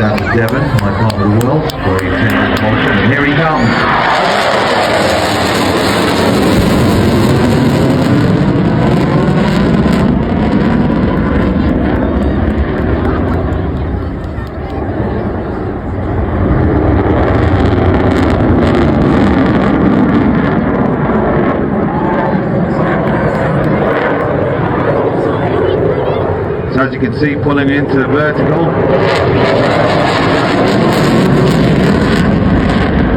down to Devon, my part of the world, where he attended propulsion, and here he comes. As you can see, pulling into the vertical.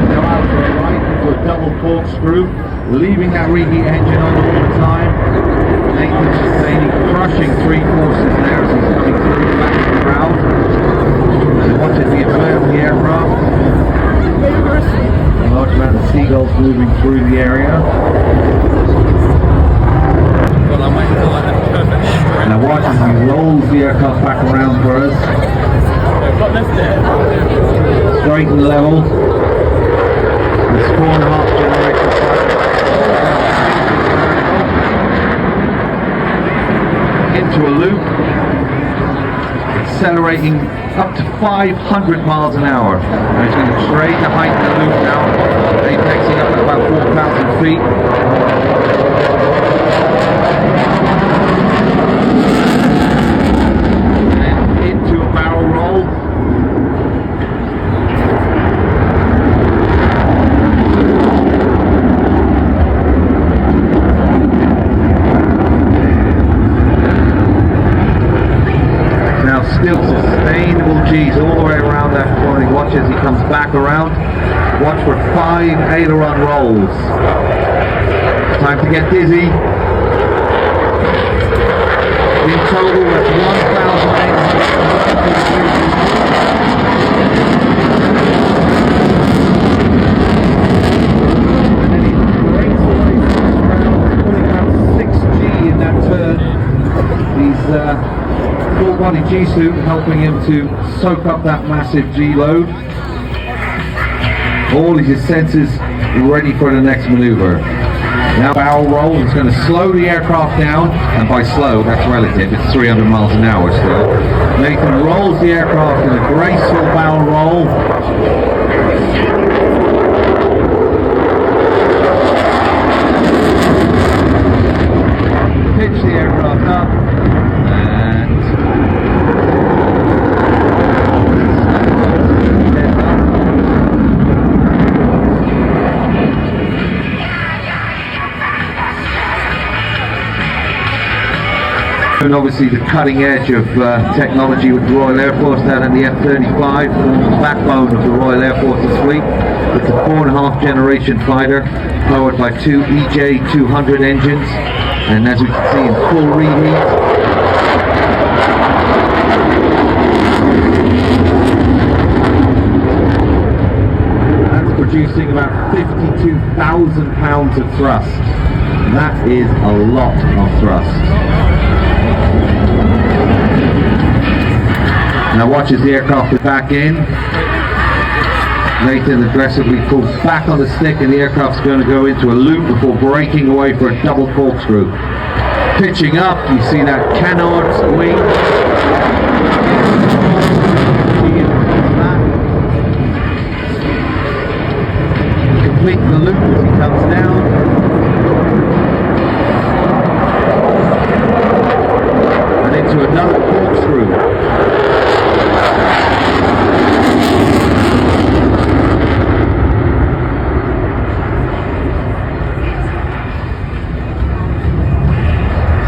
Now out to the right into a double corkscrew, leaving that reheat engine on all the time. Nathan's sustaining, crushing 3/4 there as he's coming through the back of the crowd. And watching the invert of the aircraft. A large amount of seagulls moving through the area. Now watch as he rolls the aircraft back around for us. Straight and level. It's 4.5 generation into a loop. Accelerating up to 500 miles an hour. Now he's going to trade the height of the loop now. Apexing up at about 4,000 feet. Still sustainable G's all the way around that corner. Watch as he comes back around. Watch for 5 aileron rolls. Time to get dizzy. In total, that's 1,800. And then he breaks away from the ground, pulling out 6G in that turn. These full body G suit helping him to soak up that massive G load. All his sensors ready for the next maneuver. Now barrel roll is going to slow the aircraft down, and by slow that's relative, it's 300 miles an hour still. Nathan rolls the aircraft in a graceful barrel roll. Pitch the aircraft up. And obviously the cutting edge of technology with the Royal Air Force down in the F-35, the backbone of the Royal Air Force's fleet. It's a 4.5 generation fighter powered by 2 EJ200 engines, and as we can see in full reheat. That's producing about 52,000 pounds of thrust. And that is a lot of thrust. Now watch as the aircraft is back in. Nathan aggressively pulls back on the stick and the aircraft's going to go into a loop before breaking away for a double corkscrew. Pitching up, you see that canard wing. Complete the loop as he comes down. And into another corkscrew.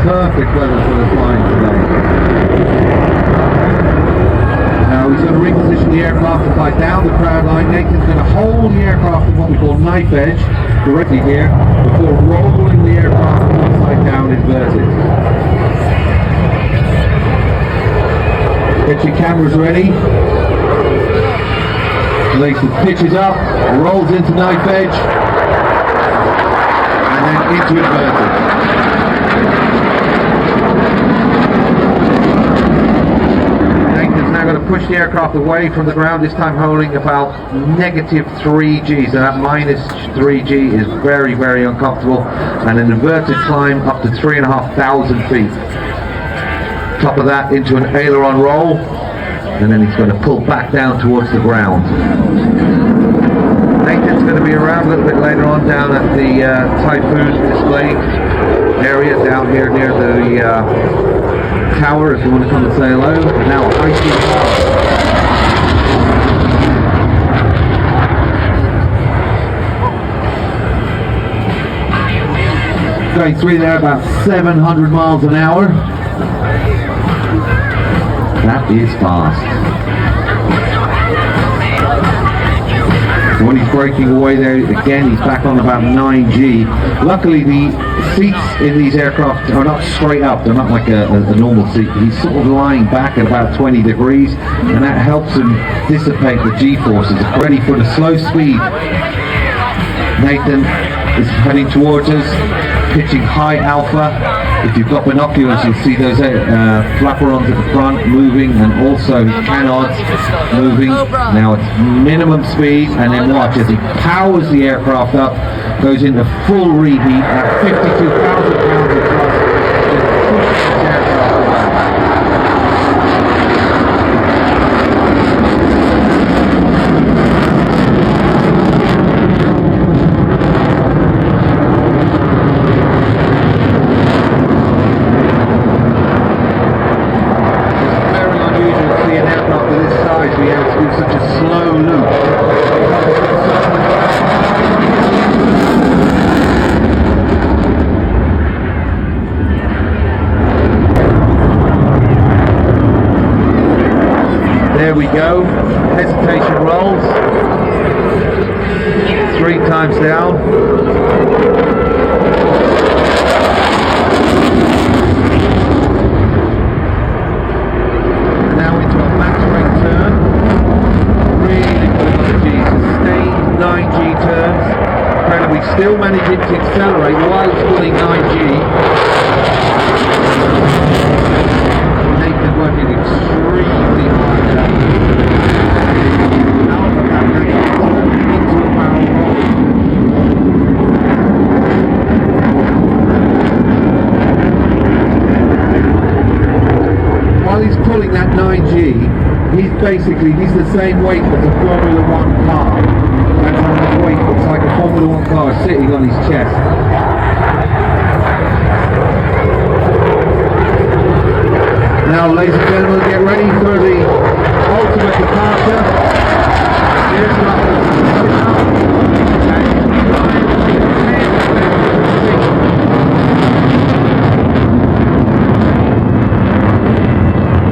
Perfect weather for the flying today. Now he's going to reposition the aircraft to fly down the crowd line. Nathan's going to hold the aircraft in what we call knife edge directly here before rolling the aircraft upside down inverted. Get your cameras ready. Nathan pitches up, rolls into knife edge, and then into inverted. Now going to push the aircraft away from the ground, this time holding about -3G, so that -3G is very, very uncomfortable, and an inverted climb up to 3,500 feet. Top of that into an aileron roll. and then he's going to pull back down towards the ground. Nathan's going to be around a little bit later on down at the Typhoon display area down here near the tower if you want to come and say hello. Now icy power. Going through there about 700 miles an hour. That is fast. When he's breaking away there, again he's back on about 9G. Luckily the seats in these aircraft are not straight up, they're not like a normal seat. He's sort of lying back at about 20 degrees, and that helps him dissipate the G-forces. Ready for the slow speed. Nathan is heading towards us, pitching high alpha. If you've got binoculars, you'll see those flaperons at the front moving, and also canards moving. Now it's minimum speed, and then watch as he powers the aircraft up, goes into full reheat at 52,000 pounds of thrust. Just pushes this aircraft around. There we go, hesitation rolls, 3 times down. Now into a max-rate turn, really putting on the G, sustained 9G turns, incredibly still managing to accelerate while it's pulling 9G. Nathan working extremely hard. While he's pulling that 9G, he's the same weight as a Formula 1 car. That's how much weight looks like a Formula 1 car sitting on his chest. Now, ladies and gentlemen, get ready for the ultimate departure. Here's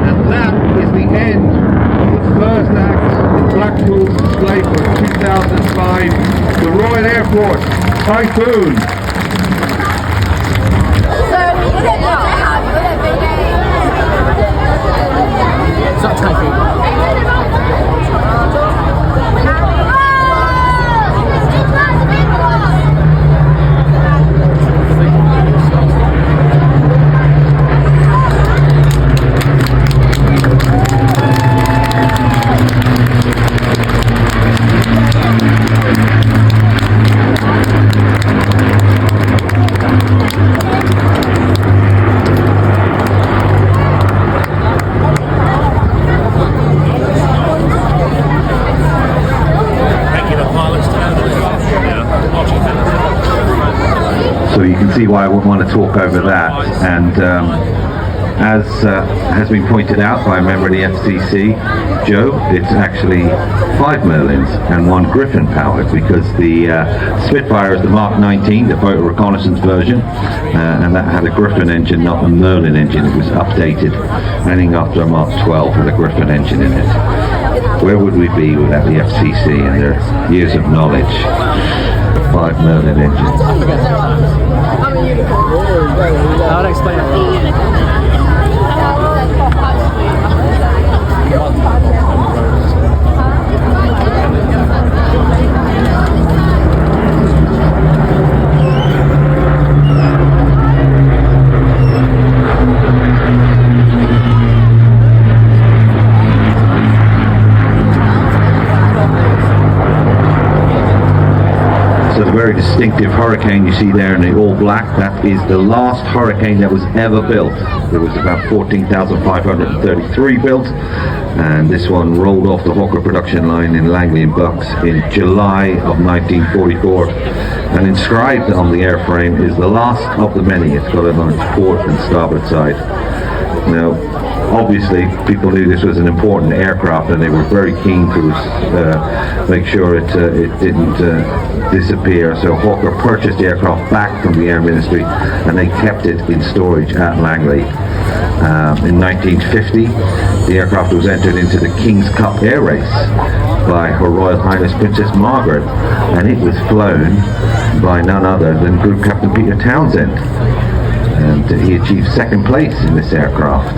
and that is the end of the first act in Blackpool's display for 2005, the Royal Air Force Typhoon. So you can see why I wouldn't want to talk over that. And as has been pointed out by a member of the FCC, Joe, it's actually 5 Merlins and 1 Griffin powered, because the Spitfire is the Mark 19, the photo reconnaissance version, and that had a Griffin engine, not a Merlin engine. It was updated. Anything after a Mark 12 had a Griffin engine in it. Where would we be without the FCC and their years of knowledge? 5 Merlin engines. I'll explain it. So the very distinctive Hurricane you see there in the all black. That is the last Hurricane that was ever built. There was about 14,533 built, and this one rolled off the Hawker production line in Langley and Bucks in July of 1944. And inscribed on the airframe is the last of the many. It's got it on its port and starboard side. Now, obviously, people knew this was an important aircraft, and they were very keen to make sure it didn't disappear. So Hawker purchased the aircraft back from the Air Ministry, and they kept it in storage at Langley. In 1950, the aircraft was entered into the King's Cup Air Race by Her Royal Highness Princess Margaret, and it was flown by none other than Group Captain Peter Townsend, and he achieved second place in this aircraft.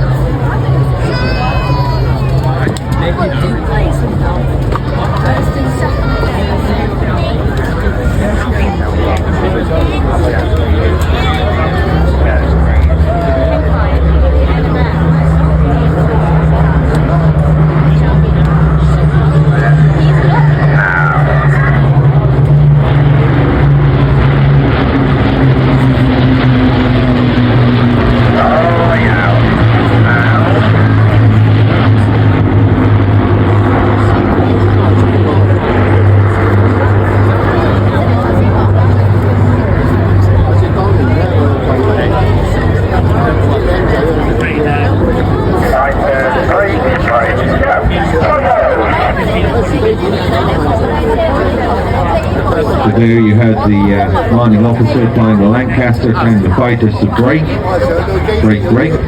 So there you had the commanding officer flying the Lancaster telling the fighters to brake.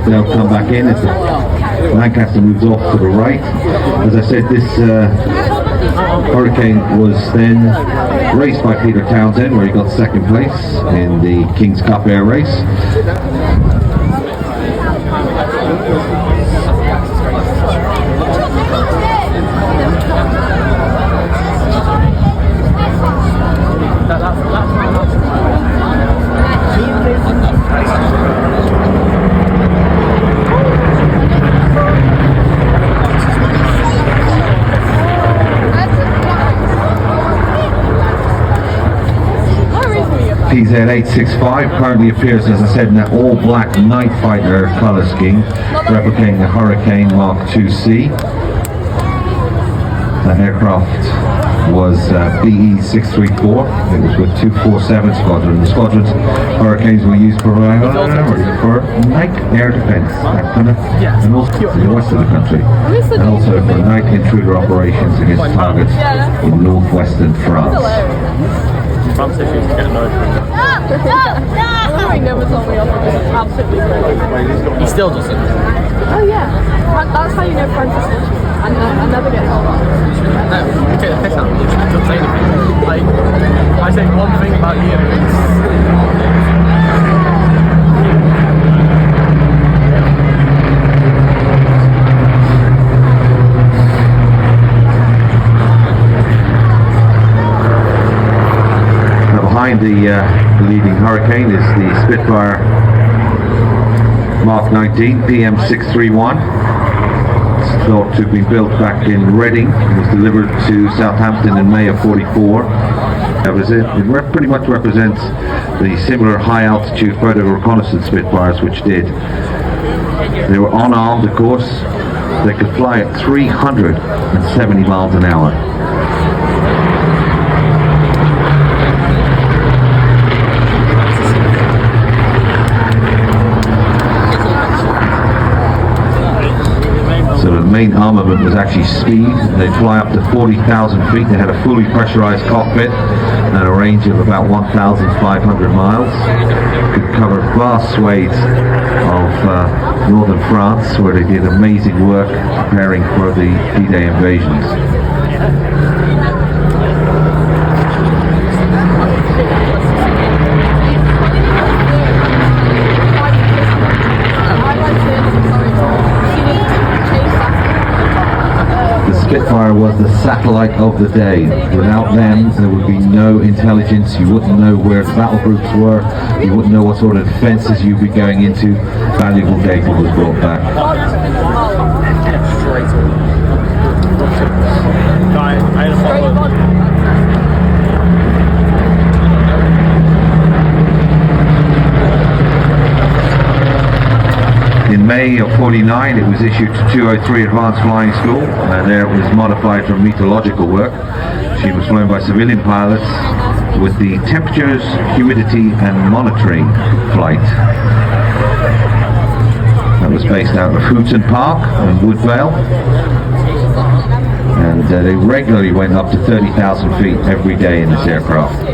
They'll come back in as the Lancaster moves off to the right. As I said, this Hurricane was then raced by Peter Townsend, where he got second place in the King's Cup Air Race. PZ-865 currently appears, as I said, in that all-black night fighter colour scheme, replicating the Hurricane Mark II-C. That aircraft was BE-634. It was with 247 Squadron. The Squadron's Hurricanes were used for night air defence, and also in the west of the country, and also for night intruder operations against targets in northwestern France. France issues to get annoyed with he never told me absolutely. He still doesn't. Oh yeah, that's how you know Francis issues. I never get told that. No, you take the piss out of him, he doesn't say anything. Like, I say one thing about you, Behind the leading Hurricane is the Spitfire Mark 19 PM631. It's thought to be built back in Reading. It was delivered to Southampton in May of 44. That was it. It pretty much represents the similar high altitude photo reconnaissance Spitfires which did. They were unarmed, of course. They could fly at 370 miles an hour. So the main armament was actually speed. They'd fly up to 40,000 feet. They had a fully pressurized cockpit and a range of about 1,500 miles. Could cover vast swathes of northern France, where they did amazing work preparing for the D-Day invasions. Spitfire was the satellite of the day. Without them, there would be no intelligence. You wouldn't know where the battle groups were. You wouldn't know what sort of defenses you'd be going into. Valuable data was brought back. it was issued to 203 Advanced Flying School, and there it was modified for meteorological work. She was flown by civilian pilots with the temperatures, humidity and monitoring flight. That was based out of Houghton Park in Woodvale, and they regularly went up to 30,000 feet every day in this aircraft.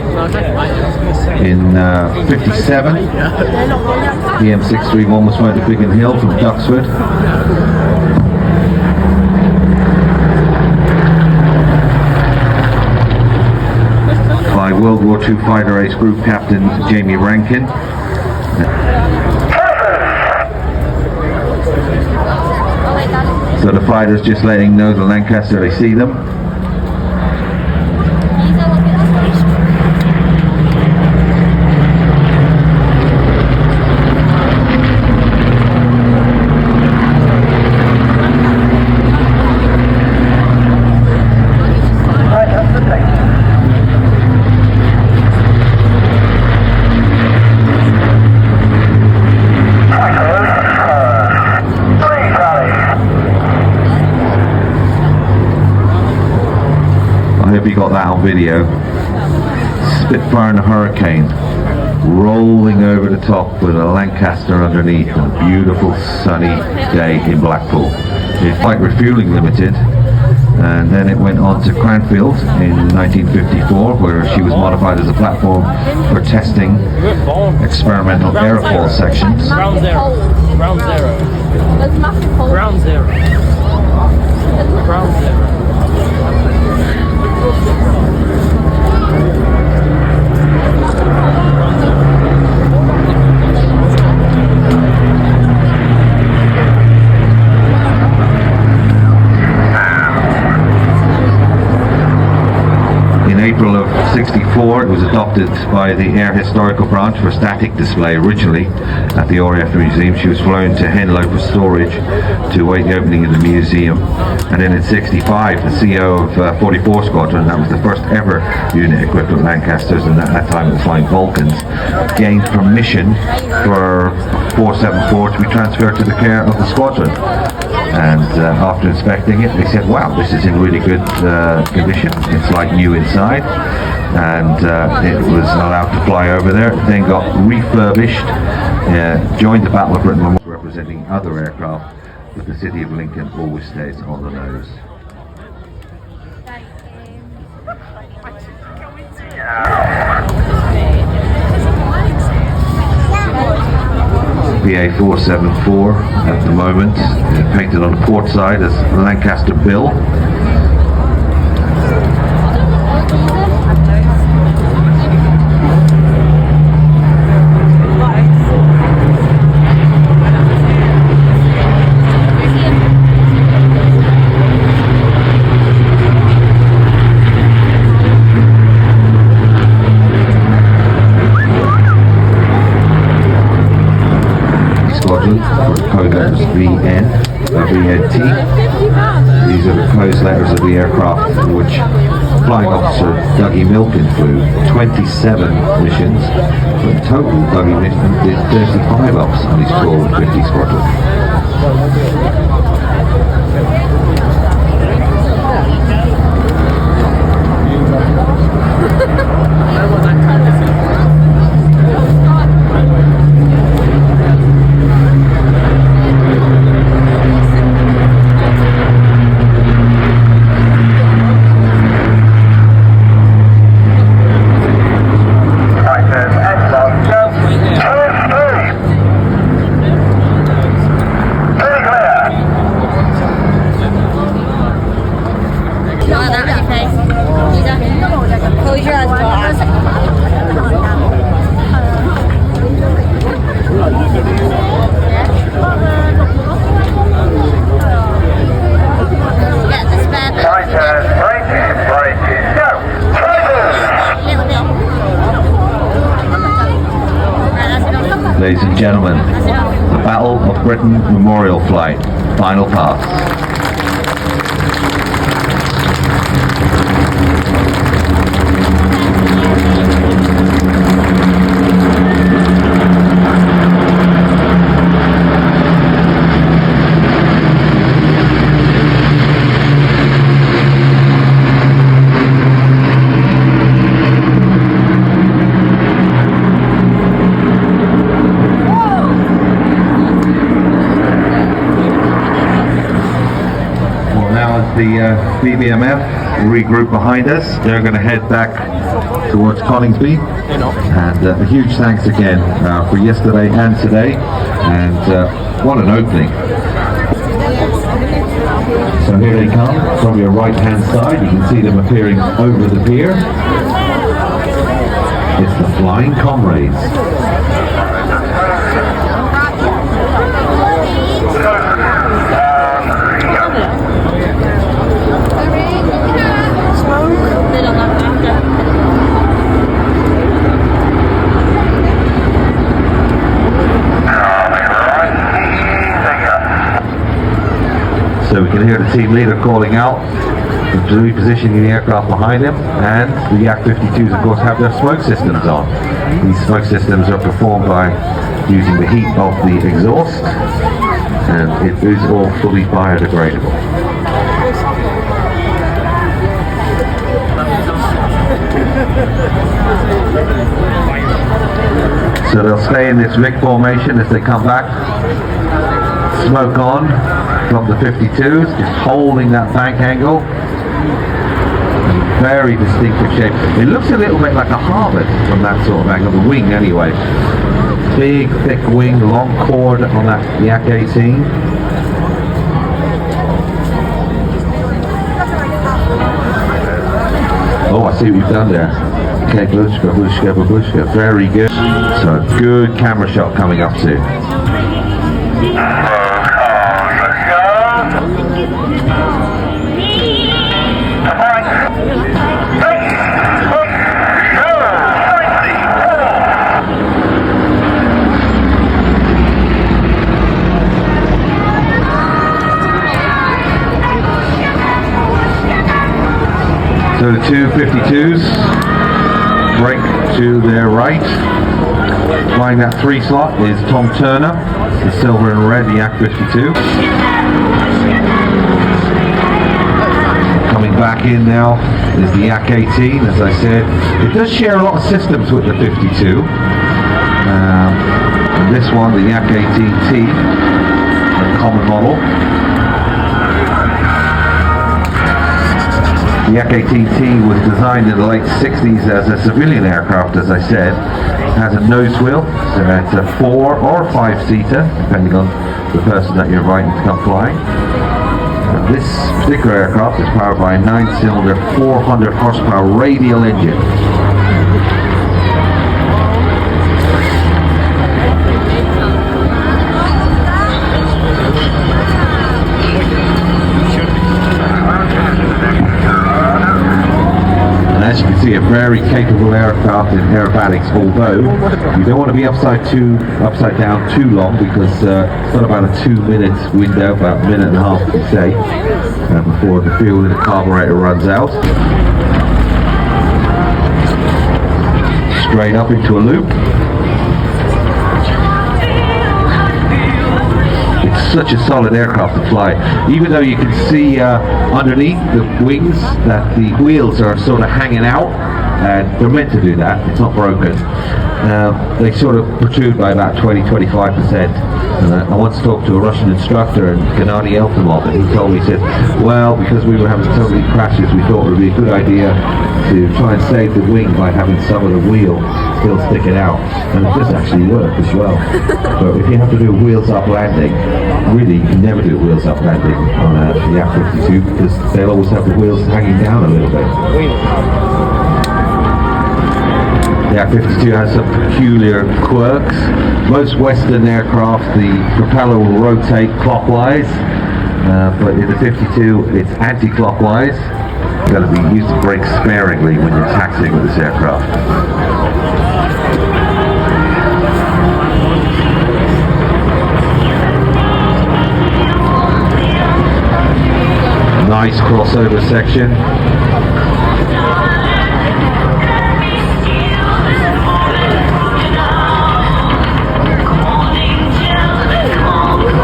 In 57, the M631 was flown to Biggin Hill from Duxford. By World War II Fighter Ace Group Captain Jamie Rankin. So the fighters just letting know the Lancaster they see them. I hope you got that on video. Spitfire and a Hurricane rolling over the top with a Lancaster underneath on a beautiful sunny day in Blackpool. It's Flight Refueling Limited, and then it went on to Cranfield in 1954, where she was modified as a platform for testing experimental airfoil sections. Ground zero. Ground zero. There's massive holes. Ground zero. Ground zero. In April of 64, it was adopted by the Air Historical Branch for static display originally at the RAF Museum. She was flown to Henlow for storage to await the opening of the museum. And then in 65, the CO of 44 Squadron, that was the first ever unit equipped with Lancasters, and at that time it was flying Vulcans, gained permission for 474 to be transferred to the care of the squadron. And after inspecting it, they said, wow, this is in really good condition. It's like new inside. And it was allowed to fly over there. Then got refurbished, joined the Battle of Britain Memorial, representing other aircraft, but the city of Lincoln always stays on the nose. PA 474 at the moment, painted on the port side as Lancaster Bill. Code letters VN, VNT. These are the code letters of the aircraft for which Flying Officer Dougie Milken flew 27 missions, but in total Dougie Milken did 35 ups on his tour with 50 Squadron. Ladies and gentlemen, the Battle of Britain Memorial Flight, final pass. BBMF regroup behind us. They're going to head back towards Coningsby. And a huge thanks again for yesterday and today. And what an opening. So here they come from your right hand side. You can see them appearing over the pier. It's the Flying Comrades. So we can hear the team leader calling out to repositioning the aircraft behind him, and the Yak-52s of course have their smoke systems on. These smoke systems are performed by using the heat of the exhaust, and it is all fully biodegradable. So they'll stay in this Vic formation as they come back. Smoke on from the 52s, just holding that bank angle. Very distinctive shape. It looks a little bit like a Harvard from that sort of angle, the wing anyway. Big, thick wing, long chord on that Yak-18. Oh, I see what you've done there. Okay, blushka, blushka, blushka. Very good. So, good camera shot coming up soon. So the two 52s break to their right. Flying that 3 slot is Tom Turner, the silver and red, the Yak-52. Coming back in now is the Yak-18, as I said. It does share a lot of systems with the 52. And this one, the Yak-18T, a common model. The Yak-18T was designed in the late 60s as a civilian aircraft, as I said. It has a nose wheel, so it's a 4 or 5-seater, depending on the person that you're inviting to come flying. This particular aircraft is powered by a 9-cylinder, 400 horsepower radial engine. As you can see, a very capable aircraft in aerobatics, although you don't want to be upside down too long, because it's got about a 2-minute window, about a minute and a half to say, before the fuel in the carburetor runs out. Straight up into a loop. It's such a solid aircraft to fly, even though you can see underneath the wings that the wheels are sort of hanging out, and they're meant to do that, it's not broken. They sort of protrude by about 20-25%. I once talked to a Russian instructor in Gennady Elfimov, and he told me, he said, well, because we were having so many crashes, we thought it would be a good idea to try and save the wing by having some of the wheel still sticking out, and it does actually work as well. But if you have to do a wheels up landing, really you can never do a wheels up landing on a Yak-52, because they'll always have the wheels hanging down a little bit. The Yak-52 has some peculiar quirks. Most Western aircraft, the propeller will rotate clockwise, but in the 52 it's anti-clockwise. You've got to be used to brake sparingly when you're taxiing with this aircraft. Nice crossover section.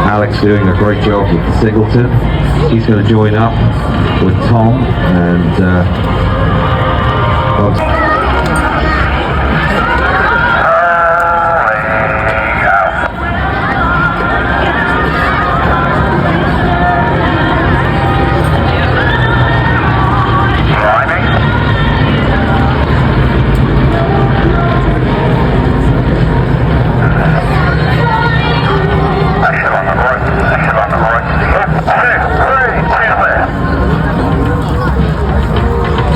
Alex doing a great job with the Singleton. He's going to join up with Tom and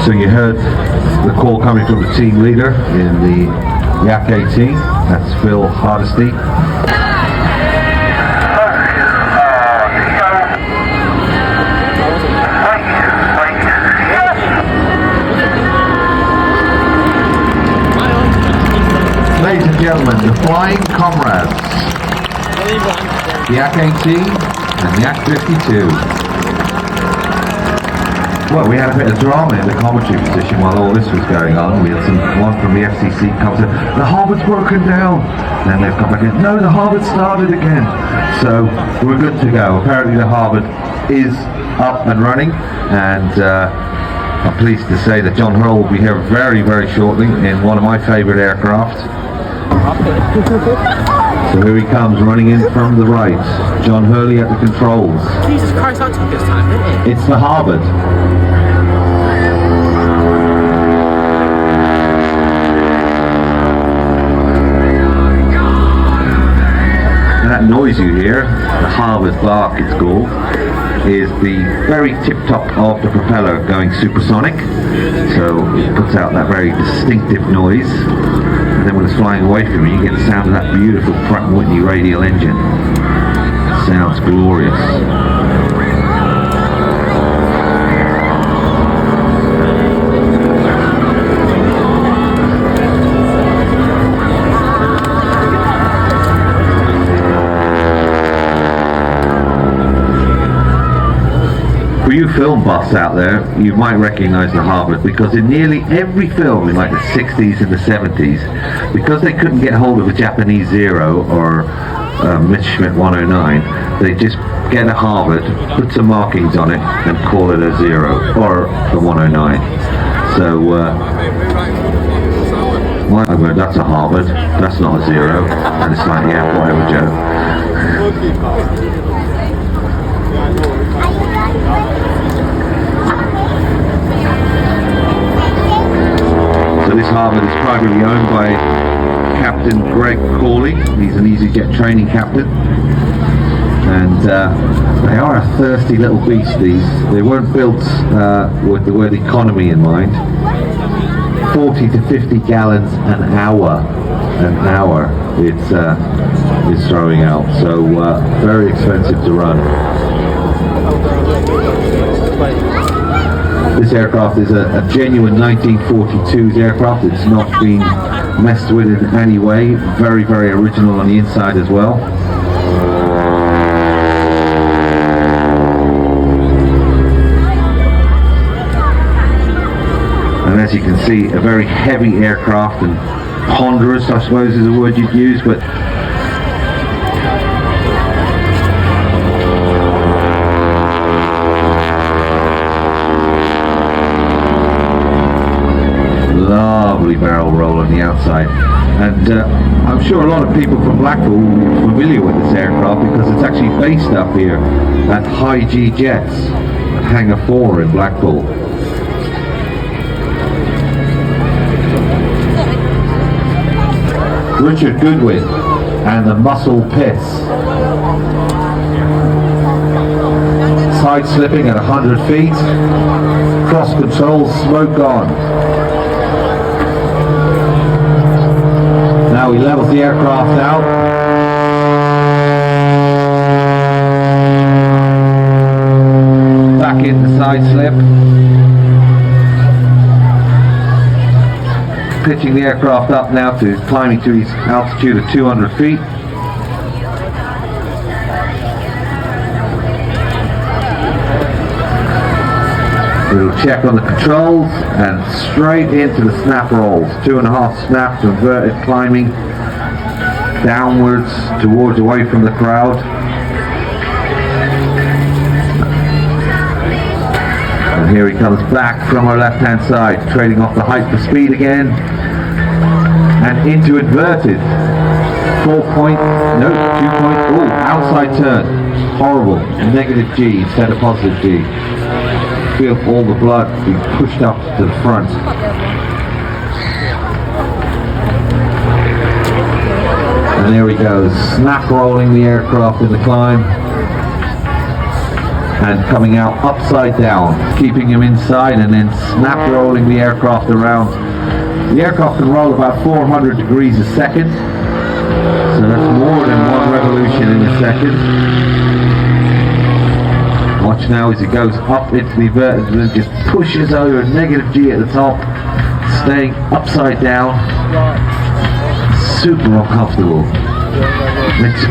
So you heard the call coming from the team leader in the Yak 18. That's Phil Hardesty. Ladies and gentlemen, the Flying Comrades, Yak 18 and Yak 52. Well, we had a bit of drama in the commentary position while all this was going on. We had one from the FCC comes in, the harbour's broken down. Then they've come back in, no, the harbour started again. So we're good to go. Apparently the harbour is up and running, and I'm pleased to say that John Hurl will be here very, very shortly in one of my favourite aircraft. So here he comes, running in from the right. John Hurley at the controls. Jesus Christ, that took this time, didn't it? It's the Harvard. And that noise you hear, the Harvard bark it's called, is the very tip-top of the propeller going supersonic. So it puts out that very distinctive noise. And then when it's flying away from you, you get the sound of that beautiful Pratt & Whitney radial engine. Sounds glorious. For you film buffs out there, you might recognize the Harvard, because in nearly every film in like the 60s and the 70s, because they couldn't get hold of a Japanese Zero or Messerschmitt 109, they just get a Harvard, put some markings on it, and call it a Zero or the 109. So, that's a Harvard, that's not a Zero, and it's like, yeah, whatever, Joe. So this Harvard is privately owned by Captain Greg Corley. He's an EasyJet training captain. And they are a thirsty little beast, these. They weren't built with the word economy in mind. 40 to 50 gallons an hour it's throwing out. So very expensive to run. This aircraft is a genuine 1942 aircraft. It's not been messed with in any way. Very, very original on the inside as well. And as you can see, a very heavy aircraft, and ponderous, I suppose is the word you'd use, but lovely barrel roll on the outside. And I'm sure a lot of people from Blackpool will be familiar with this aircraft, because it's actually based up here at High G Jets at Hangar 4 in Blackpool. Richard Goodwin and the Muscle Pits. Side slipping at 100 feet. Cross control, smoke on. Now he levels the aircraft out. Back in the side slip. Pitching the aircraft up now to climbing to his altitude of 200 feet. Little check on the controls and straight into the snap rolls. 2.5 snaps, inverted climbing downwards towards away from the crowd. And here he comes back from our left hand side, trading off the height for speed again. And into inverted. 2 point, oh, outside turn. Horrible. Negative G instead of positive G. Feel all the blood being pushed up to the front. And there he goes, snap rolling the aircraft in the climb. and coming out upside down, keeping him inside and then snap rolling the aircraft around. The aircraft can roll about 400 degrees a second, so that's more than one revolution in a second. Watch now as it goes up into the inverted and just pushes over negative G at the top, staying upside down. Super uncomfortable.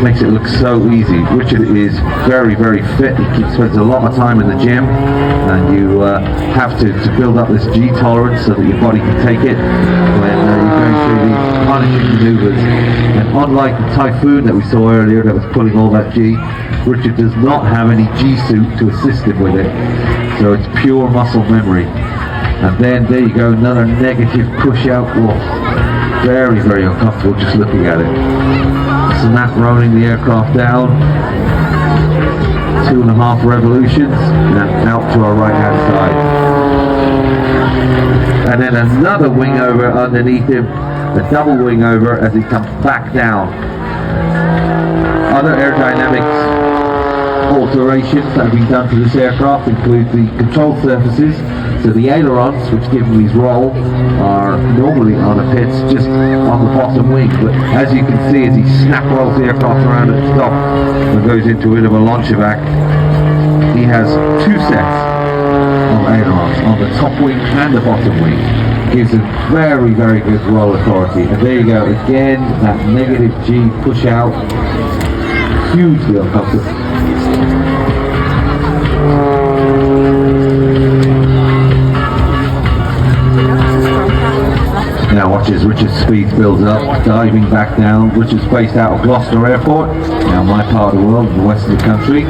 Makes it look so easy. Richard is very, very fit. He spends a lot of time in the gym, and you have to build up this G tolerance so that your body can take it when you're going through these punishing maneuvers. And unlike the Typhoon that we saw earlier that was pulling all that G, Richard does not have any G suit to assist him with it, so it's pure muscle memory. And then there you go, another negative push out. Oh, very, very uncomfortable just looking at it. Snap rolling the aircraft down, 2.5 revolutions, and out to our right hand side. And then another wing over underneath him, a double wing over as he comes back down. Other aerodynamics alterations that have been done to this aircraft include the control surfaces. So the ailerons, which give him his roll, are normally on a pitch just on the bottom wing, but as you can see as he snap rolls the aircraft around at the top and goes into a bit of a launch-evac, he has 2 sets of ailerons on the top wing and the bottom wing. Gives him very, very good roll authority. And there you go, again, that negative G push out, hugely uncomfortable. Now watch as Richard's speed builds up, diving back down. Richard's based out of Gloucester Airport, now my part of the world, the west of the country.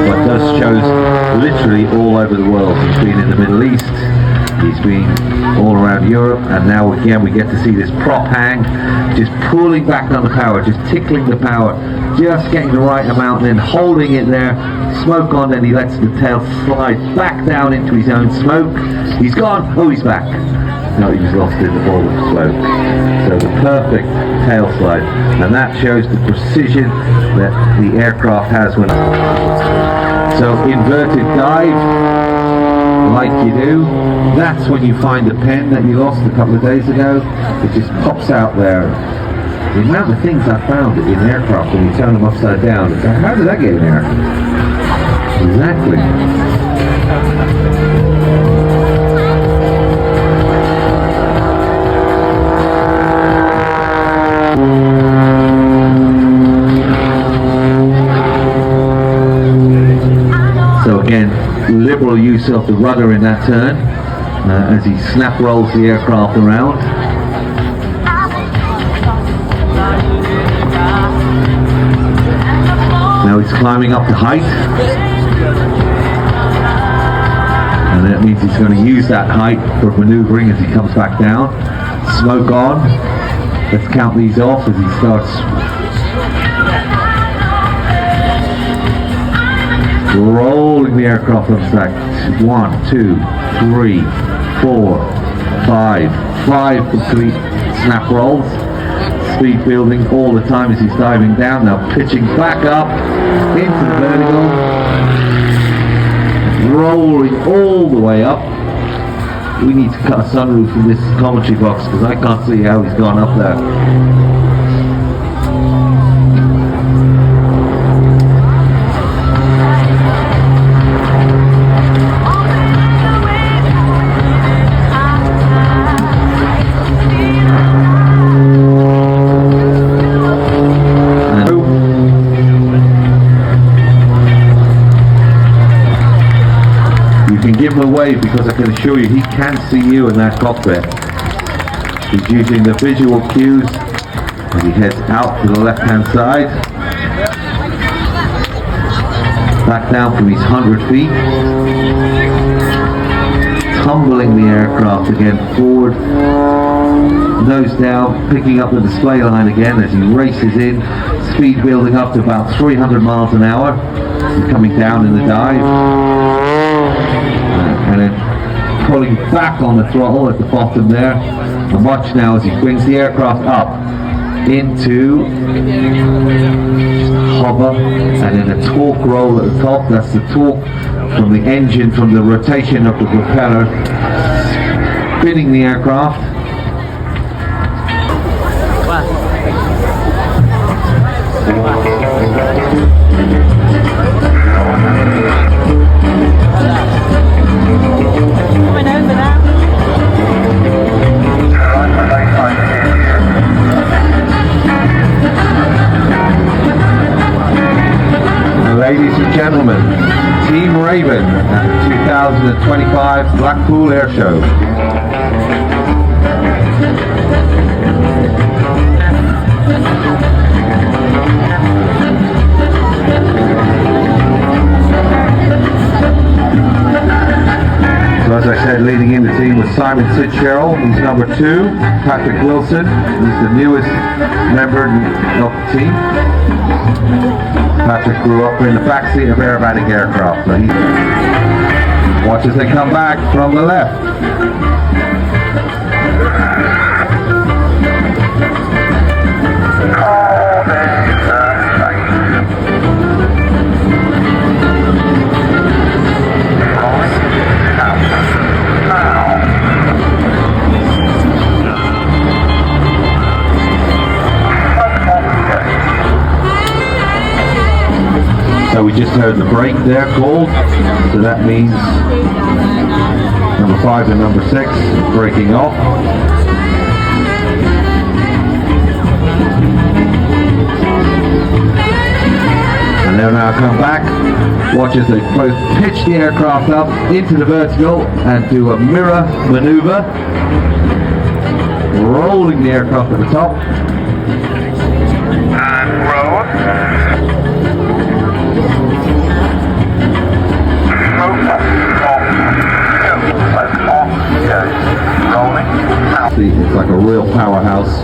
But does shows literally all over the world. He's been in the Middle East, he's been all around Europe, and now again we get to see this prop hang, just pulling back on the power, just tickling the power, just getting the right amount and then holding it there. Smoke on, then he lets the tail slide back down into his own smoke. He's gone, oh he's back. No, he was lost in the ball of smoke. So the perfect tail slide, and that shows the precision that the aircraft has when. So inverted dive, like you do, that's when you find the pen that you lost a couple of days ago. It just pops out there. The amount of things I found in aircraft when you turn them upside down, it's like, how did that get in there? Exactly. So again, liberal use of the rudder in that turn as he snap rolls the aircraft around. Now he's climbing up the height, and that means he's going to use that height for maneuvering as he comes back down. Smoke on. Let's count these off as he starts rolling the aircraft on track. 1, 2, 3, 4, 5. 5 complete snap rolls. Speed building all the time as he's diving down. Now pitching back up into the vertical. Rolling all the way up. We need to cut a sunroof in this commentary box because I can't see how he's gone up there. Give him a wave because I can assure you he can see you in that cockpit. He's using the visual cues as he heads out to the left hand side. Back down from his 100 feet. Tumbling the aircraft again forward. Nose down, picking up the display line again as he races in. Speed building up to about 300 miles an hour. He's coming down in the dive. And then pulling back on the throttle at the bottom there. And watch now as he brings the aircraft up into hover, and then a torque roll at the top. That's the torque from the engine, from the rotation of the propeller, spinning the aircraft. Coming over now. Ladies and gentlemen, Team Raven at the 2025 Blackpool Airshow. So as I said, leading in the team was Simon Fitzgerald, he's number 2. Patrick Wilson, he's the newest member of the team. Patrick grew up in the backseat of aerobatic aircraft. So watch as they come back from the left. So we just heard the brake there called, so that means number 5 and number 6 braking off. And they'll now come back. Watch as they both pitch the aircraft up into the vertical and do a mirror maneuver, rolling the aircraft at the top. And roll. See, it's like a real powerhouse.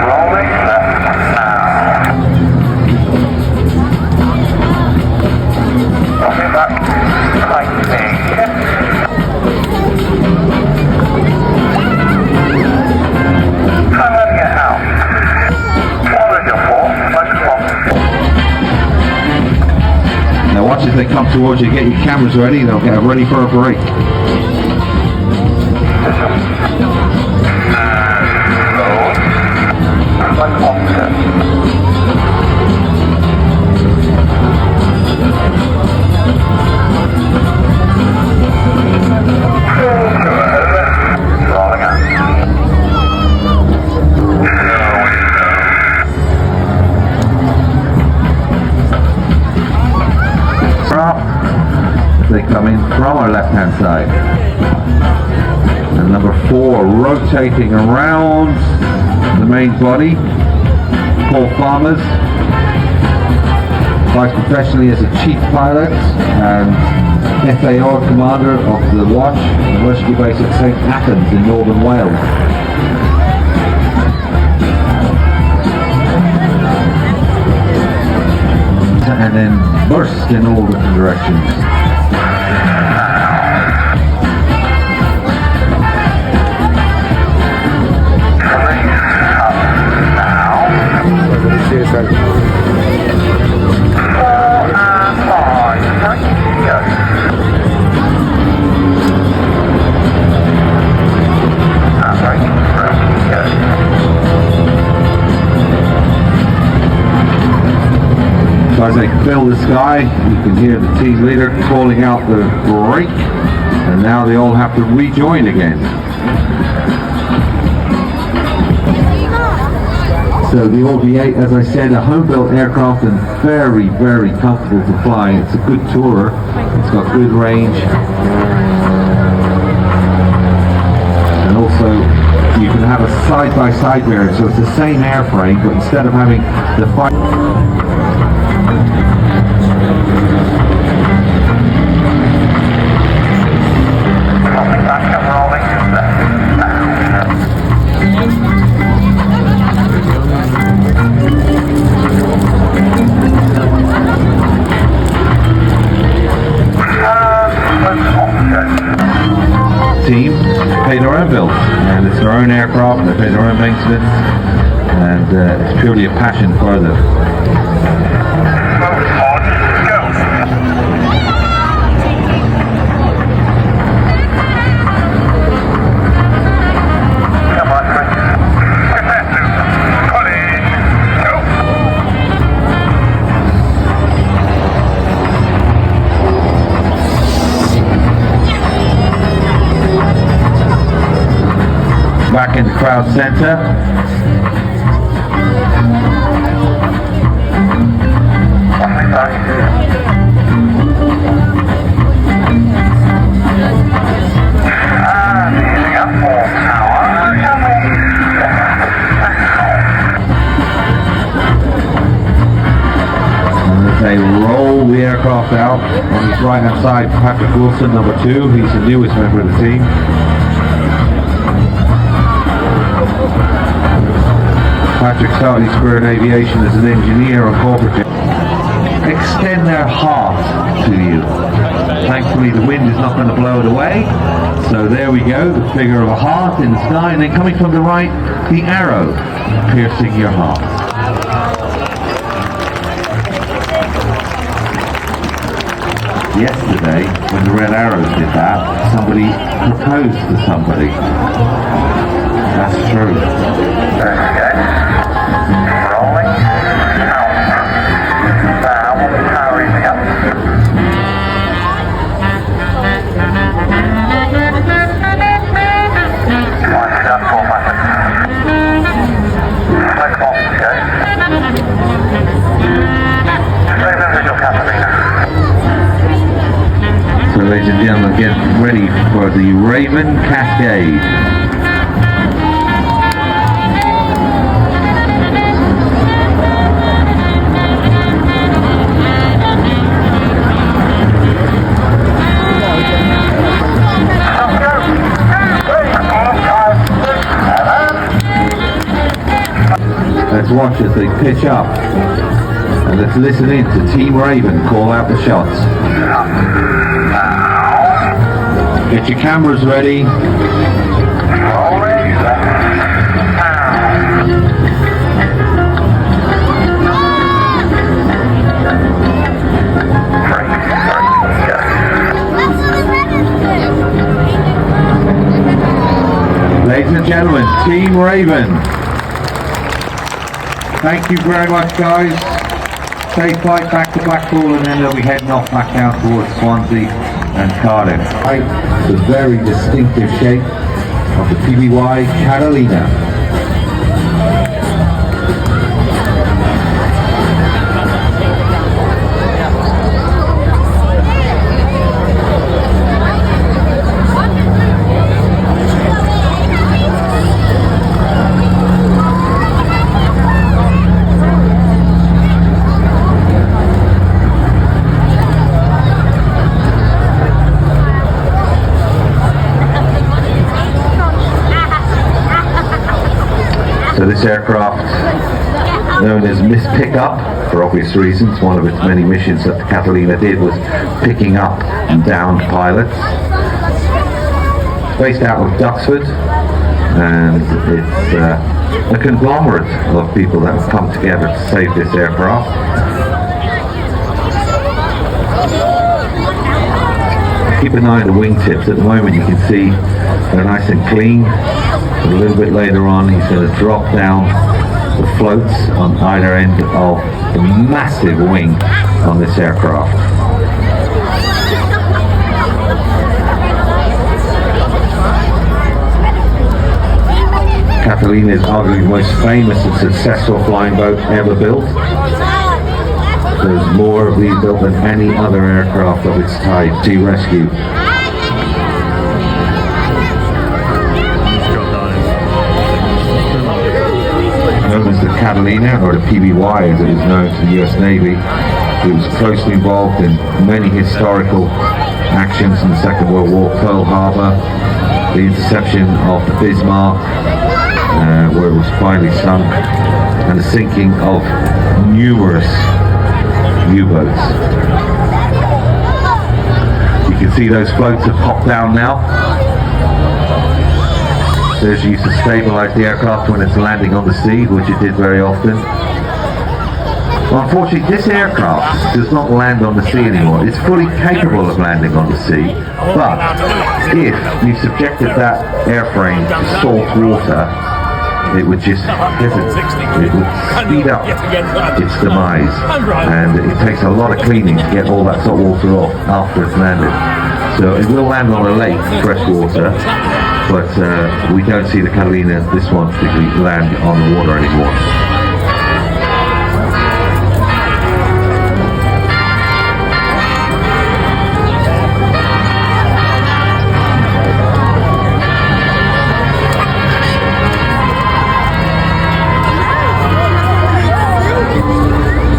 Rolling left now. Coming back, tightening. And letting it out. Follow your force, focus on. Now watch as they come towards you, get your cameras ready, they'll get ready for a break. Like offset. Rolling out. They come in from our left hand side. And number 4 rotating around the main body, Paul Farmers, fights professionally as a chief pilot and FAR commander of the Watch and Rescue Base at St Athens in northern Wales. And then burst in all different directions. So as they fill the sky, you can hear the team leader calling out the break, and now they all have to rejoin again. So the Orbi-8, as I said, a home-built aircraft and very, very comfortable to fly. It's a good tourer. It's got good range. And also, you can have a side-by-side variant, so it's the same airframe, but instead of having the team pay their own bills, and it's their own own aircraft, they pay their own maintenance, and it's purely a passion for them. Back in the crowd center. And as they roll the aircraft out, on his right hand side, Patrick Wilson, number 2, he's the newest member of the team. Patrick started his career in aviation as an engineer on corporate jets. Extend their heart to you. Thankfully the wind is not going to blow it away. So there we go, the figure of a heart in the sky, and then coming from the right, the arrow piercing your heart. Yesterday, when the Red Arrows did that, somebody proposed to somebody. That's true. Rolling out. Now, power easing up. One shot, 4 buttons. Flick off, okay? Raven visual Catalina. So ladies and gentlemen, get ready for the Raven Cascade. Let's watch as they pitch up, and let's listen in to Team Raven call out the shots. Get your cameras ready. Ladies and gentlemen, Team Raven. Thank you very much, guys. Safe flight back to Blackpool, and then they'll be heading off back down towards Swansea and Cardiff. Right, the very distinctive shape of the PBY Catalina. So this aircraft, known as Miss Pickup, for obvious reasons, one of its many missions that the Catalina did was picking up and downed pilots. Based out of Duxford, and it's a conglomerate of people that have come together to save this aircraft. Keep an eye on the wingtips. At the moment you can see they're nice and clean. A little bit later on he's going to drop down the floats on either end of the massive wing on this aircraft. Catalina is arguably the most famous and successful flying boat ever built. There's more of these built than any other aircraft of its type. Sea rescue. Known as the Catalina, or the PBY as it was known to the US Navy, it was closely involved in many historical actions in the Second World War. Pearl Harbor, the interception of the Bismarck, where it was finally sunk, and the sinking of numerous U-boats. You can see those floats have popped down now. There's used to stabilize the aircraft when it's landing on the sea, which it did very often. Well, unfortunately, this aircraft does not land on the sea anymore. It's fully capable of landing on the sea, but if you subjected that airframe to salt water, it would just hesitate. It would speed up its demise, and it takes a lot of cleaning to get all that salt water off after it's landed. So it will land on a lake, fresh water, but we don't see the Catalina, this one particularly, land on the water anymore.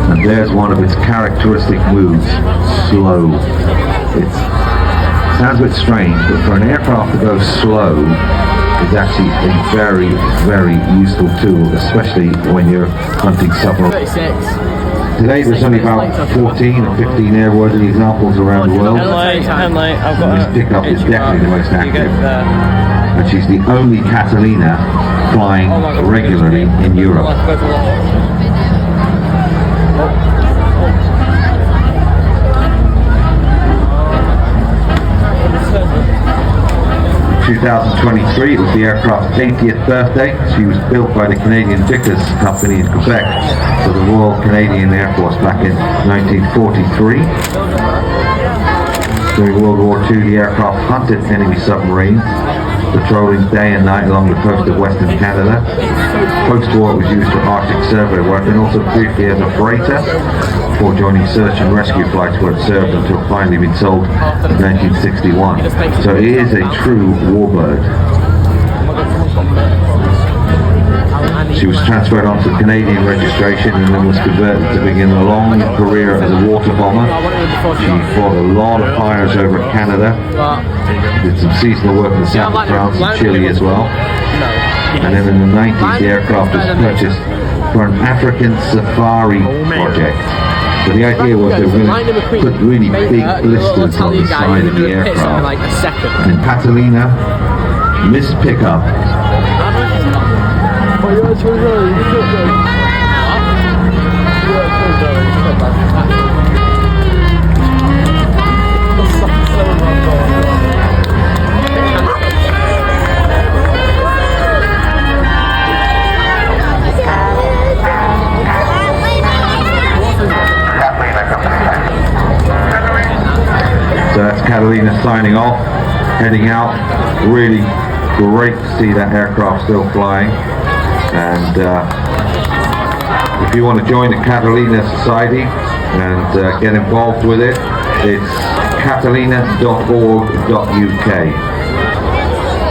And there's one of its characteristic moves, slow. It sounds a bit strange, but for an aircraft to go slow is actually a very, very useful tool, especially when you're hunting submarines. Today there's only about 14 or 15 airworthy examples around the world. This pickup is definitely the most active. And she's the only Catalina flying regularly in Europe. 2023, it was the aircraft's 80th birthday. She was built by the Canadian Vickers Company in Quebec for the Royal Canadian Air Force back in 1943. During World War II, the aircraft hunted enemy submarines, patrolling day and night along the coast of Western Canada. Post-war, it was used for Arctic survey work and also briefly as a freighter before joining search and rescue flights where it served until finally being sold in 1961. So it is a true warbird. She was transferred onto Canadian registration and then was converted to begin a long career as a water bomber. She fought a lot of fires over Canada, did some seasonal work in the south of France and Chile as well. And then in the 90s, the aircraft was purchased for an African safari project. So the idea was they were going to put really big blisters on the side of the aircraft. And Catalina missed pickup. So that's Catalina signing off, heading out. Really great to see that aircraft still flying. And if you want to join the Catalina Society and get involved with it, it's catalina.org.uk.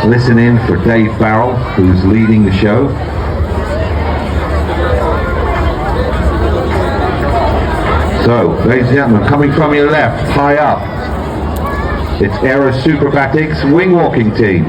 Listen in for Dave Barrell, who's leading the show. So, ladies and gentlemen, coming from your left, high up, it's Aero Superbatics wing walking team.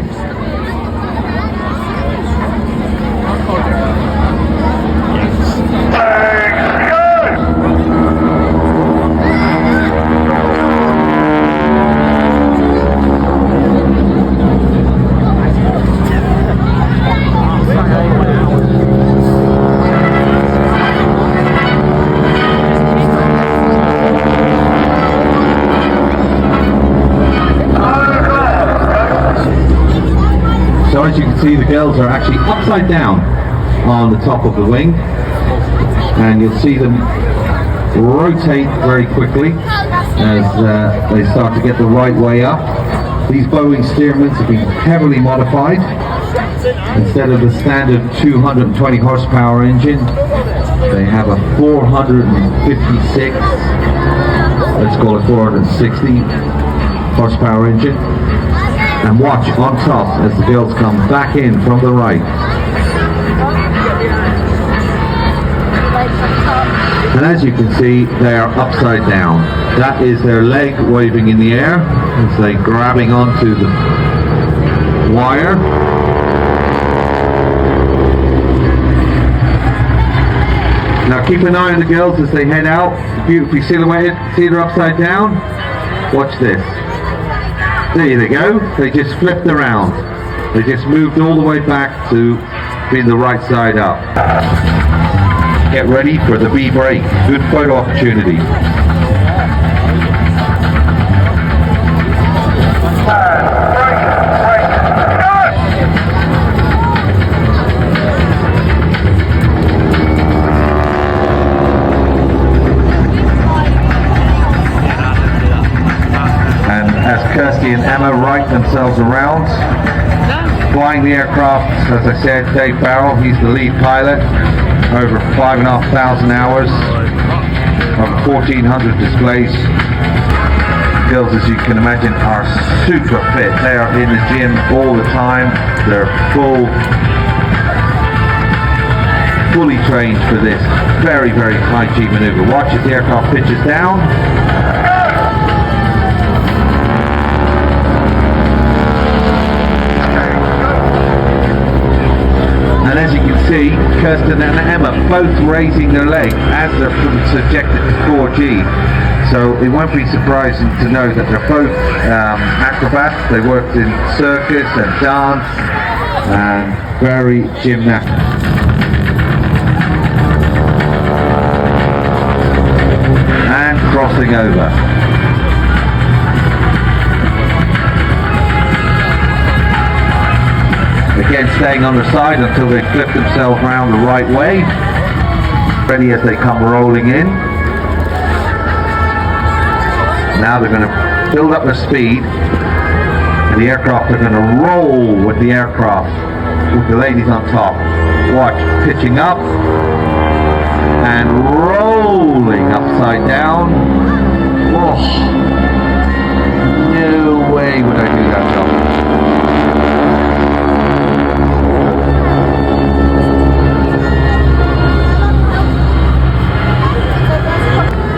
So as you can see, the girls are actually upside down on the top of the wing, and you'll see them rotate very quickly as they start to get the right way up. These Boeing Stearmans have been heavily modified. Instead of the standard 220 horsepower engine, they have a 456, let's call it 460 horsepower engine. And watch on top as the girls come back in from the right. And as you can see, they are upside down. That is their leg waving in the air as they grabbing onto the wire. Now keep an eye on the girls as they head out. Beautifully silhouetted. See they're upside down? Watch this. There they go. They just flipped around. They just moved all the way back to being the right side up. Get ready for the B break. Good photo opportunity. And as Kirsty and Emma right themselves around, flying the aircraft, as I said, Dave Farrell, he's the lead pilot, over 5,500 hours, over 1,400 displays. Girls, as you can imagine, are super fit. They are in the gym all the time. They're fully trained for this very, very high G maneuver. Watch as the aircraft pitches down. And as you can see, Kirsten and Emma both raising their leg as they're subjected to 4G. So it won't be surprising to know that they're both acrobats. They worked in circus and dance and very gymnastic. And crossing over. Again, staying on the side until they flip themselves around the right way. Ready as they come rolling in. Now they're going to build up their speed, and the aircraft are going to roll with the aircraft, with the ladies on top. Watch, pitching up and rolling upside down. Oh, no way would I do that jump.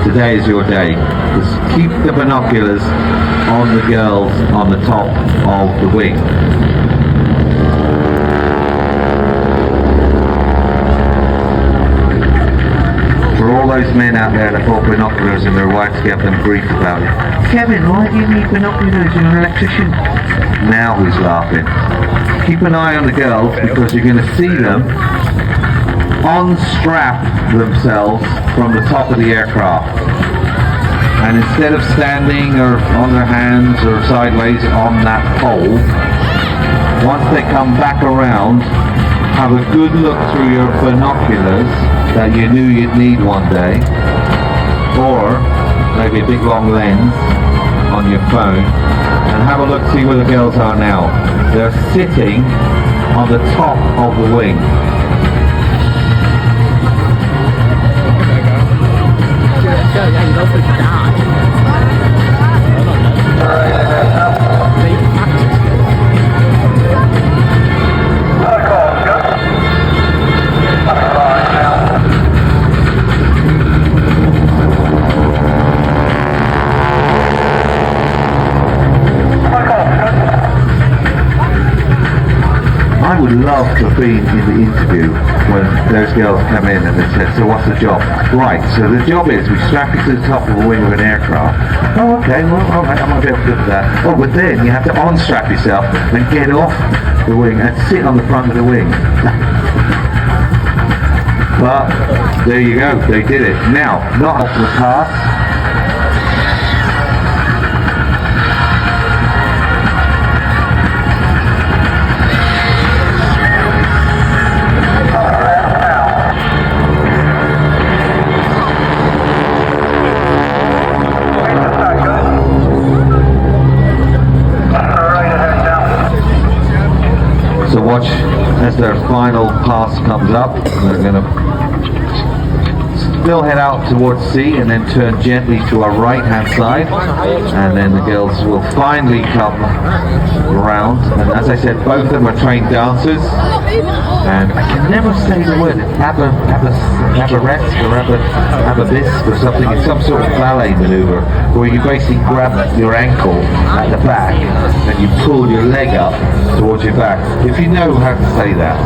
Today is your day. Just keep the binoculars on the girls on the top of the wing. For all those men out there that bought binoculars and their wives give them grief about it. Kevin, why do you need binoculars? You're an electrician. Now who's laughing? Keep an eye on the girls because you're going to see them unstrap themselves from the top of the aircraft, and instead of standing or on their hands or sideways on that pole, once they come back around, have a good look through your binoculars that you knew you'd need one day, or maybe a big long lens on your phone, and have a look, see where the girls are now. They're sitting on the top of the wing. I would love to have been in the interview when those girls come in and they said, so what's the job? Right, so the job is we strap you to the top of a wing of an aircraft. Oh, okay, well, all right, I might be able to do that. Oh, but then you have to unstrap yourself and get off the wing and sit on the front of the wing. But there you go, they did it. Now, not off the pass. So watch as their final pass comes up. They're going to still head out towards sea and then turn gently to our right hand side, and then the girls will finally come around. And as I said, both of them are trained dancers, and I can never say the word abaresque or ababisque or something. It's some sort of ballet maneuver where you basically grab your ankle at the back and you pull your leg up towards your back. If you know how to say that,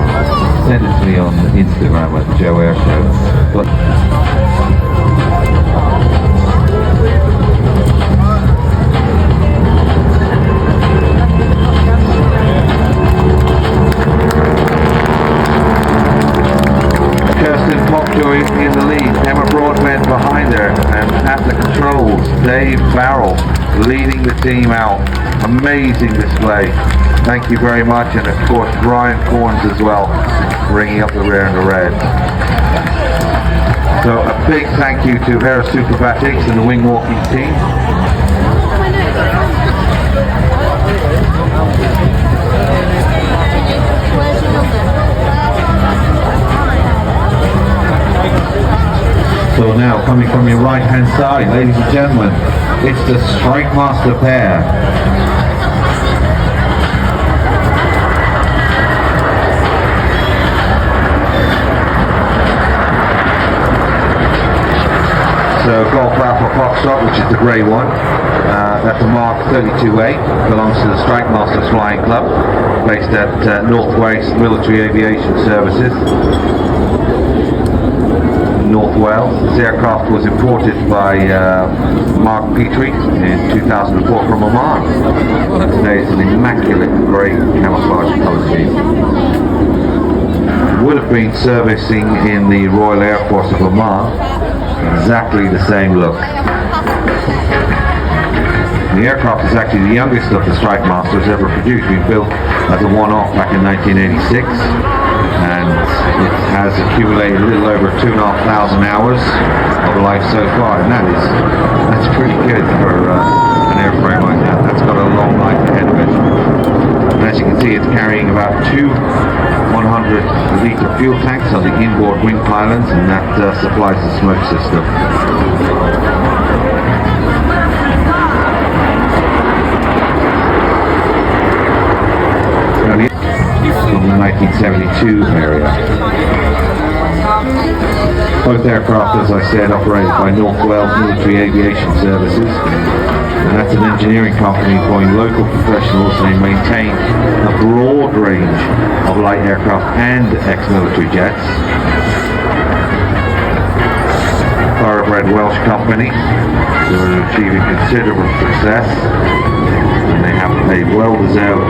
send it to me on Instagram at Joe Airshow. But Farrell leading the team out. Amazing display. Thank you very much, and of course Brian Corns as well, bringing up the rear in the red. So a big thank you to Air Superbatics and the wing walking team. So now, coming from your right hand side, ladies and gentlemen, it's the Strike Master pair. So Golf Alpha Foxtrot, which is the grey one, that's a Mark 32A, belongs to the Strike Masters Flying Club, based at Northwest Military Aviation Services, North Wales. This aircraft was imported by Mark Petrie in 2004 from Oman. Today it's an immaculate grey camouflage colour scheme. Would have been servicing in the Royal Air Force of Oman. Exactly the same look. The aircraft is actually the youngest of the Strike Masters ever produced. Being built as a one-off back in 1986, and it has accumulated a little over 2,500 hours of life so far, and that's pretty good for an airframe like that. That's got a long life ahead of it. And as you can see, it's carrying about two 100-litre fuel tanks on the inboard wing pylons, and that supplies the smoke system. From the 1972 area. Both aircraft, as I said, operated by North Wales Military Aviation Services, and that's an engineering company employing local professionals. They maintain a broad range of light aircraft and ex-military jets. Thoroughbred Welsh company, who are achieving considerable success, and they have a well-deserved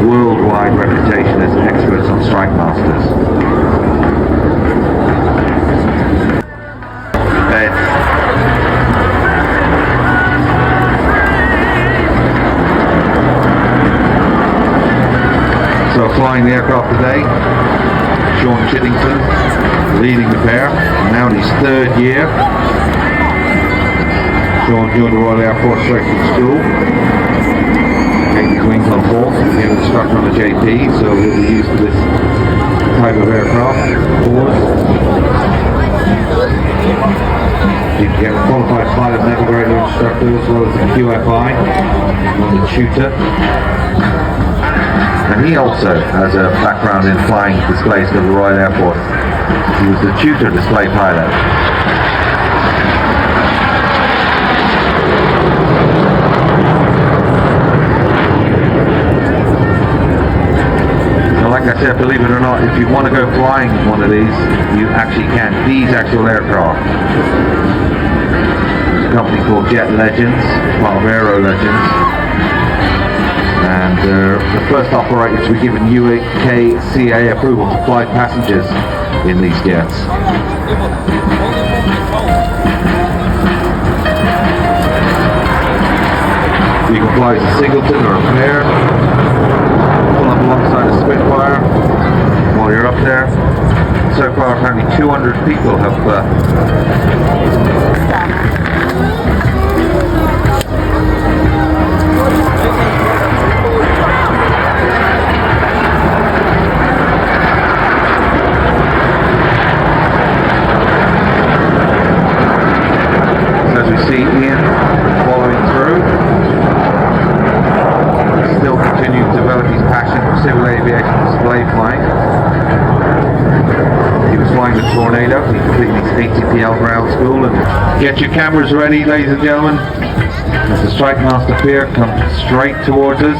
worldwide reputation as experts on Strike Masters. So flying the aircraft today, Sean Chiddington leading the pair, now in his third year. Sean joined the Royal Air Force straight from school. Taking his wings on board, became an instructor on the JP, so he'll be used to this type of aircraft. You can get a qualified pilot navigator instructor as well as the QFI on the tutor. And he also has a background in flying displays for the Royal Air Force. He was the tutor display pilot. Like I said, believe it or not, if you want to go flying one of these, you actually can. These actual aircraft. There's a company called Jet Legends, part of Aero Legends, and the first operator to be given UKCA approval to fly passengers in these jets. You can fly as a singleton or a pair. Alongside a Spitfire while you're up there. So far apparently 200 people have as we see Ian following through, still continuing to develop his passion for civil aviation display flying. He was flying the Tornado. He completed his ATPL ground school. And get your cameras ready, ladies and gentlemen, as the Strike Master Pier comes straight towards us.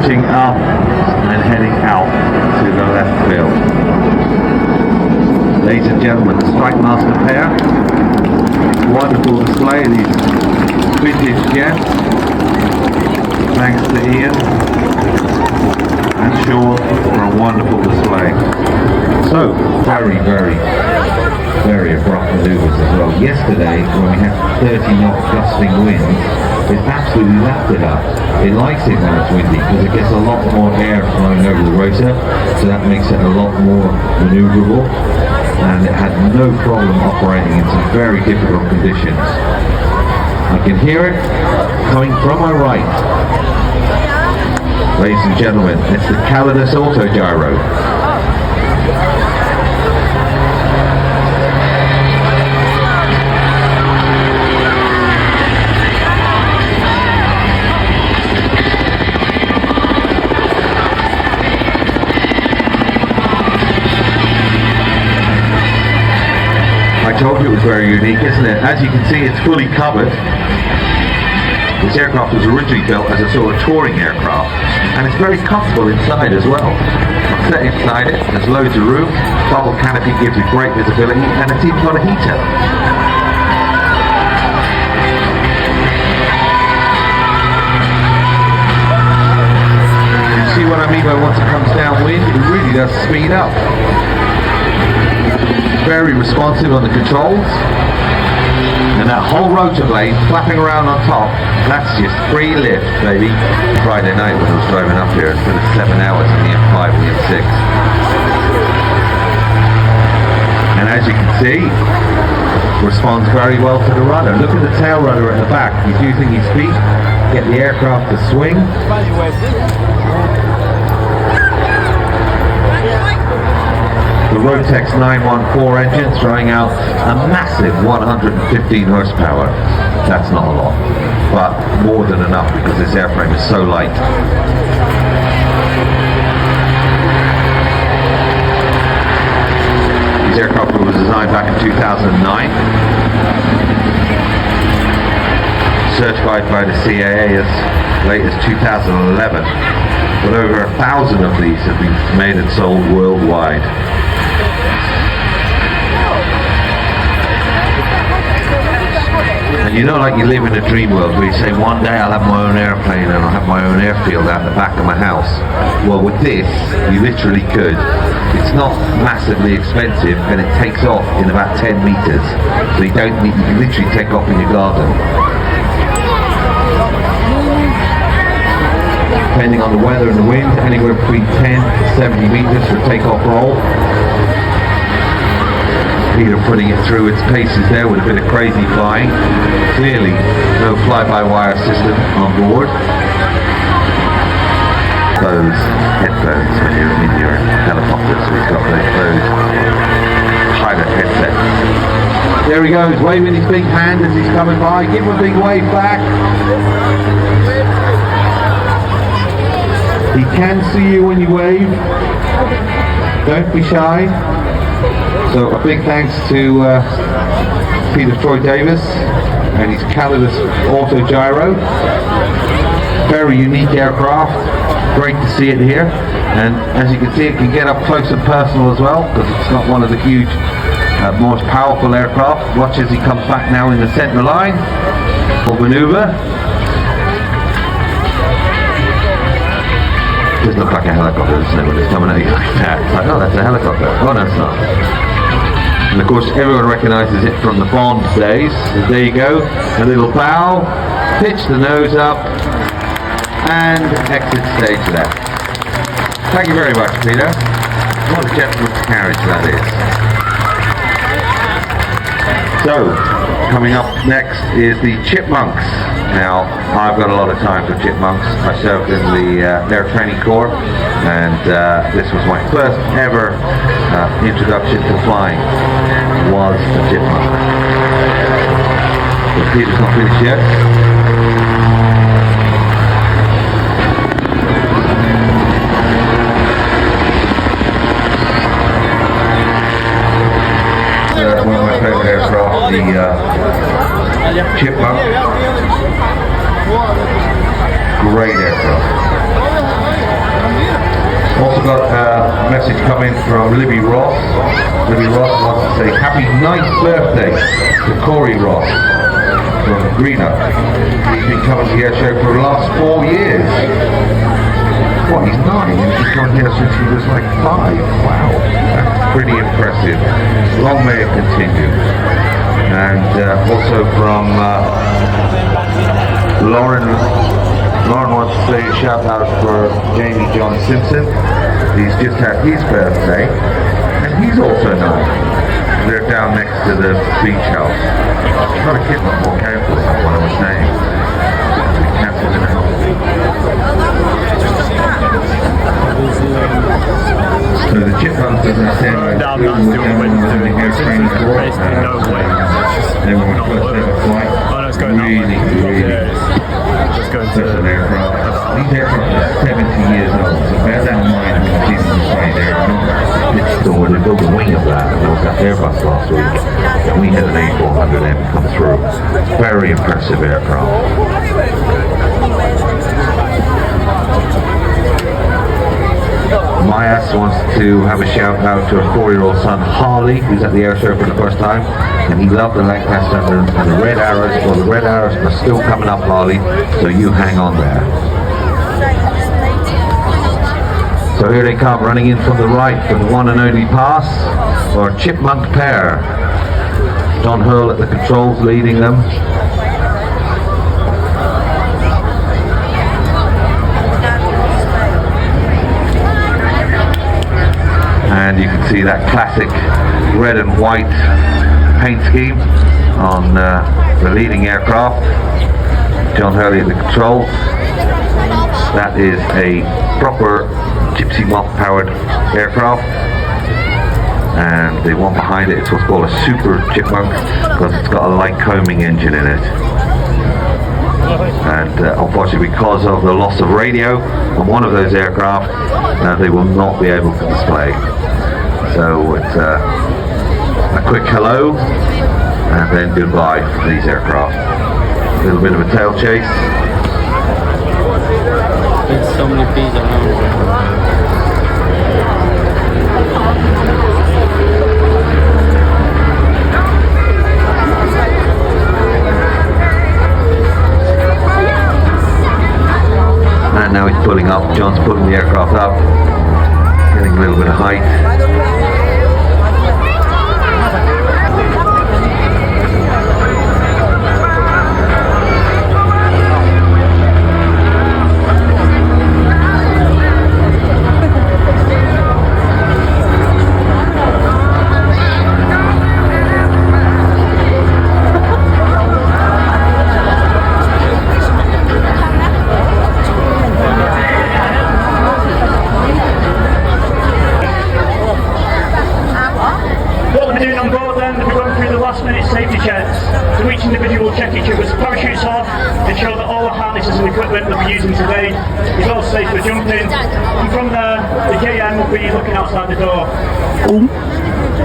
pitching up and heading out to the left field. Ladies and gentlemen, the Strike Master pair. Wonderful display of these vintage jets. Thanks to Ian and Sean for a wonderful display. So, very abrupt maneuvers as well. Yesterday, when we had 30 knot gusting winds, it absolutely lapped it up. It likes it when it's windy because it gets a lot more air flowing over the rotor, so that makes it a lot more maneuverable, and it had no problem operating in some very difficult conditions. I can hear it coming from my right. Ladies and gentlemen, it's the Calidus Auto Gyro. I told you it was very unique, isn't it? As you can see, it's fully covered. This aircraft was originally built as a sort of touring aircraft, and it's very comfortable inside as well. I'm set inside it, there's loads of room, bubble canopy gives you great visibility, and it's even got a heater. You see what I mean by once it comes downwind, it really does speed up. Very responsive on the controls, and that whole rotor blade flapping around on top, that's just free lift, baby. Friday night when I was driving up here, it's been 7 hours on the M5 and the M6. And as you can see, responds very well to the rudder. Look at the tail rudder at the back. He's using his feet to get the aircraft to swing. The Rotex 914 engine throwing out a massive 115 horsepower. That's not a lot, but more than enough because this airframe is so light. This aircraft was designed back in 2009. Certified by the CAA as late as 2011. But over 1,000 of these have been made and sold worldwide. And you know, like you live in a dream world where you say, one day I'll have my own airplane and I'll have my own airfield out the back of my house. Well, with this, you literally could. It's not massively expensive and it takes off in about 10 meters. So you don't need, you can literally take off in your garden. Depending on the weather and the wind, anywhere between 10 to 70 meters for takeoff roll. Peter putting it through its paces there with a bit of crazy flying. Clearly, no fly-by-wire system on board. Those headphones when you're in your helicopter, so he's got those pilot headsets. There he goes, waving his big hand as he's coming by. Give him a big wave back. He can see you when you wave. Don't be shy. So a big thanks to Peter Troy Davis and his Calidus Auto Gyro. Very unique aircraft. Great to see it here. And as you can see, it can get up close and personal as well because it's not one of the huge, most powerful aircraft. Watch as he comes back now in the center line for maneuver. Just look like a helicopter, doesn't it, when it's coming at you like that? It's like, oh, that's a helicopter. Oh, no, it's not. And of course, everyone recognizes it from the Bond days. So there you go, a little bow, pitch the nose up, and exit stage left. Thank you very much, Peter. What a gentleman's carriage that is. So, coming up next is the Chipmunks. Now, I've got a lot of time for Chipmunks. I served in the Air Training Corps, and this was my first ever introduction to flying, was a Chipmunk. But Peter's not finished yet. One of my favorite aircraft, the Chipmunk. Great aircraft. Also got a message coming from Libby Ross. Libby Ross wants to say happy 9th birthday to Corey Ross from Greenock. He's been coming to the airshow for the last 4 years. What, he's 9? He's been coming here since he was like 5. Wow, that's pretty impressive. Long may it continue. And also from Lauren wants to say a shout out for Jamie John Simpson. He's just had his birthday and he's also 9. They're down next to the beach house. I've got to keep much more careful about what I was saying. Cancelled it out. So the chipmunks, as I said, are doing their training course. They were my first ever flight. Really such an aircraft. These aircraft are 70 years old, so bear that in mind when you see them fly there. It's still where they built the wing of that, and there was that Airbus last week, and we had an A400M come through. Very impressive aircraft. Myas wants to have a shout out to a 4-year-old son Harley, who's at the airshow for the first time, and he loved the Lancaster and the red arrows. Well, the red arrows are still coming up, Harley, so you hang on there. So here they come, running in from the right for the one and only pass for Chipmunk pair. John Hurl at the controls leading them. And you can see that classic red and white paint scheme on the leading aircraft. John Hurley at the controls. That is a proper Gypsy Moth powered aircraft. And the one behind it is what's called a super Chipmunk because it's got a light combing engine in it. And unfortunately, because of the loss of radio on one of those aircraft, they will not be able to display. So it's a quick hello and then goodbye for these aircraft. A little bit of a tail chase. There's so many bees around. And now he's pulling up. John's pulling the aircraft up, getting a little bit of height. Safety checks. So each individual will check each other's parachutes off, ensure that all the harnesses and equipment that we're using today is all safe for jumping. And from there, the KM will be looking outside the door.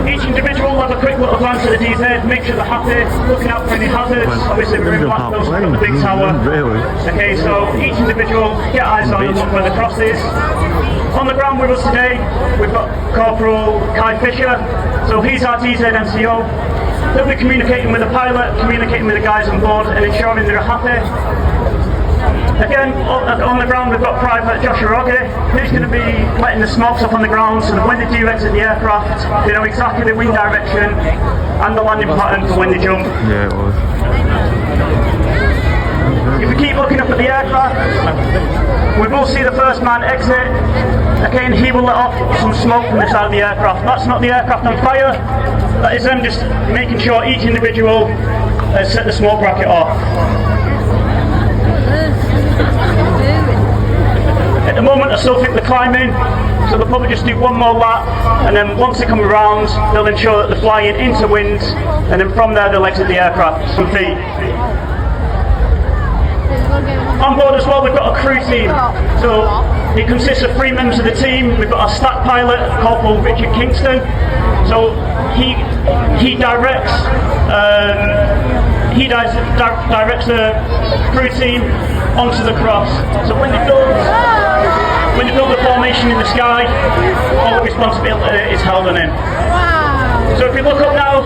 Each individual will have a quick little glance at the DZ, make sure they're happy, looking out for any hazards. Obviously we're in Blackpool, so we've got the big tower. Okay, so each individual, get eyes on and look where the cross is. On the ground with us today, we've got Corporal Kai Fisher, so he's our DZ NCO. They'll be communicating with the pilot, communicating with the guys on board and ensuring they're happy. Again, on the ground we've got Private Joshua Rogge, who's going to be letting the smokes up on the ground so that when they do exit the aircraft, they know exactly the wind direction and the landing pattern for when they jump. Yeah, it was. If we keep looking up at the aircraft, we will see the first man exit. Again, he will let off some smoke from the side of the aircraft. That's not the aircraft on fire, that is them just making sure each individual has set the smoke bracket off. At the moment I still think they're climbing, so they'll probably just do one more lap, and then once they come around they'll ensure that they're flying into wind, and then from there they'll exit the aircraft some feet. On board as well we've got a crew team, so it consists of 3 members of the team. We've got our staff pilot, Corporal Richard Kingston, so he directs directs the crew team onto the cross. So when they build the formation in the sky, all the responsibility is held on him. So if you look up now,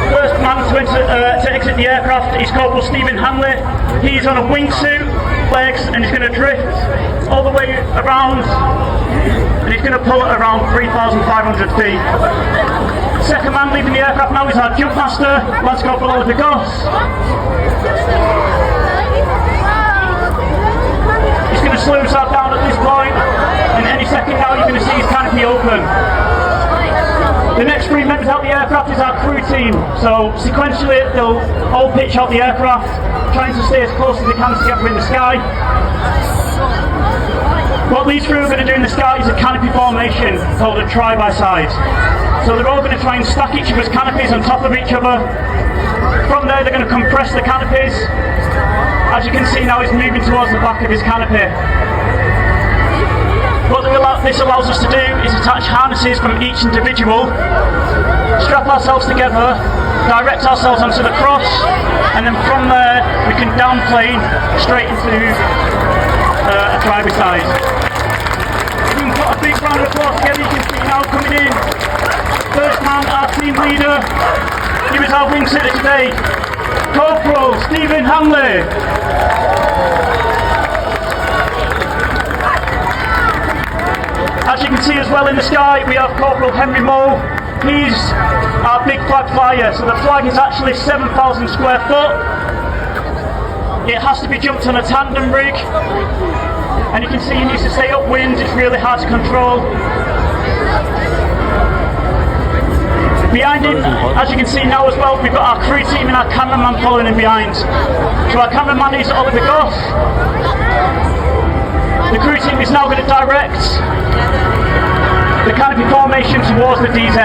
first man to exit the aircraft is Corporal Stephen Hanley. He's on a wingsuit, legs, and he's going to drift all the way around, and he's going to pull it around 3,500 feet. Second man leaving the aircraft now is our jump master, Lance Corporal Oliver Goss. He's going to slow himself down at this point, and any second now you're going to see his canopy open. The next three members out the aircraft is our crew team, so sequentially they'll all pitch out the aircraft, trying to stay as close as they can together in the sky. What these three are going to do in the sky is a canopy formation called a try-by-side. So they're all going to try and stack each other's canopies on top of each other. From there they're going to compress the canopies. As you can see now, he's moving towards the back of his canopy. What this allows us to do is attach harnesses from each individual, strap ourselves together, direct ourselves onto the cross, and then from there we can downplane straight into a try-by-side. We can put a big round of applause together. You can see now coming in. First man, our team leader, he was our wing sitter today, Corporal Stephen Hanley. As you can see as well in the sky, we have Corporal Henry Moe. He's our big flag flyer, so the flag is actually 7,000 square foot. It has to be jumped on a tandem rig, and you can see he needs to stay upwind. It's really hard to control. Behind him, as you can see now as well, we've got our crew team and our cameraman following him behind. So our cameraman is Oliver Goss. The crew team is now going to direct the canopy formation towards the DZ.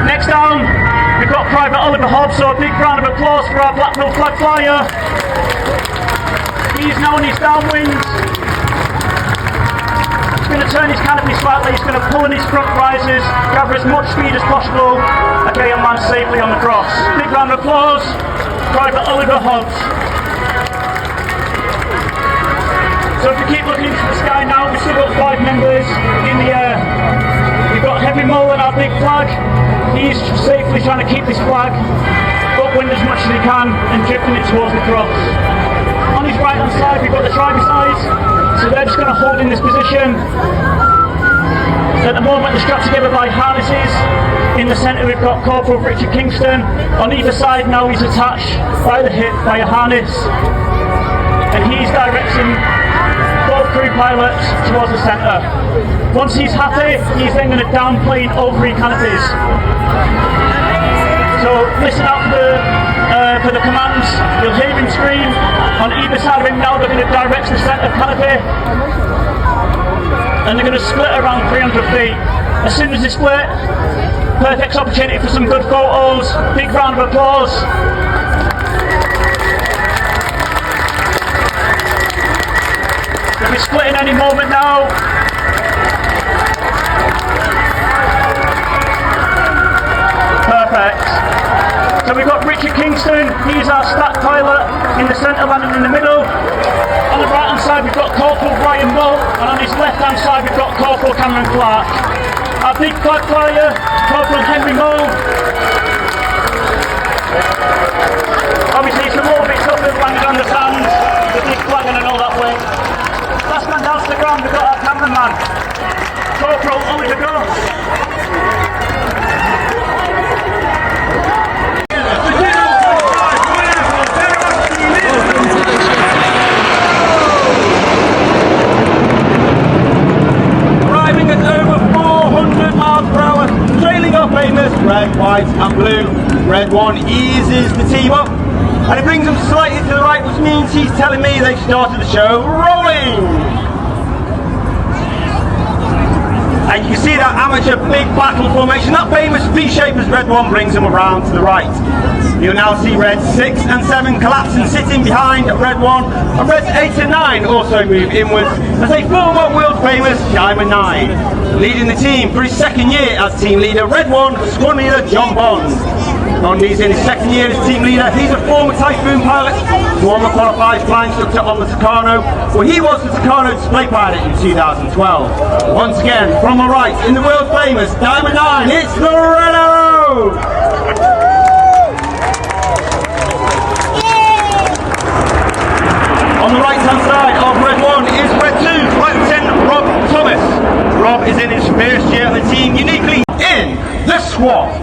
Next down, we've got Private Oliver Hobbs, so a big round of applause for our Blackpool flag flyer. He's now on his downwind. He's going to turn his canopy slightly, he's going to pull in his front risers, gather as much speed as possible, okay, and land safely on the cross. Big round of applause, Private Oliver Hobbs. So if we keep looking into the sky now, we've still got 5 members in the air. We've got Heavy Mole on our big flag. He's safely trying to keep this flag upwind as much as he can and drifting it towards the cross. On his right hand side we've got the try-by-sides, so they're just going to hold in this position. At the moment they're strapped together by harnesses. In the centre we've got Corporal Richard Kingston. On either side now he's attached by the hip by a harness, and he's directing both crew pilots towards the centre. Once he's happy, he's then going to downplane all 3 canopies. So listen out for the commands. You'll hear him scream. On either side of him now they're going to direct the centre canopy, and they're going to split around 300 feet. As soon as they split, perfect opportunity for some good photos. Big round of applause. We'll be splitting any moment now. Perfect. So we've got Richard Kingston, he's our stat pilot in the centre, landing in the middle. On the right hand side we've got Corporal Brian Mull, and on his left hand side we've got Corporal Cameron Clark. Our big flag flyer, Corporal Henry Mull. Obviously it's a little bit tougher landing on the sand, the big flag and all that way. Last man down to the ground, we've got our cameraman, Corporal Oliver Goss. Arriving at over 400 miles per hour, trailing our famous red, white and blue. Red 1 eases the team up, and it brings them slightly to the right, which means he's telling me they've started the show rolling. And you can see that amateur big battle formation, that famous V-shape as Red 1 brings them around to the right. You'll now see Red 6 and 7 collapse and sitting behind Red 1, and Reds 8 and 9 also move inwards as they form our world famous Diamond 9. Leading the team for his 2nd year as team leader, Red 1, squad leader John Bond. He's in his second year as team leader. He's a former Typhoon pilot who won the qualifiers flying instructor on the Tucano. Well, he was the Tucano display pilot in 2012. Once again, from the right, in the world famous Diamond 9, it's the Red Arrow! On the right hand side of Red 1 is Red 2, Flight Lieutenant Rob Thomas. Rob is in his first year of the team, uniquely in the squad.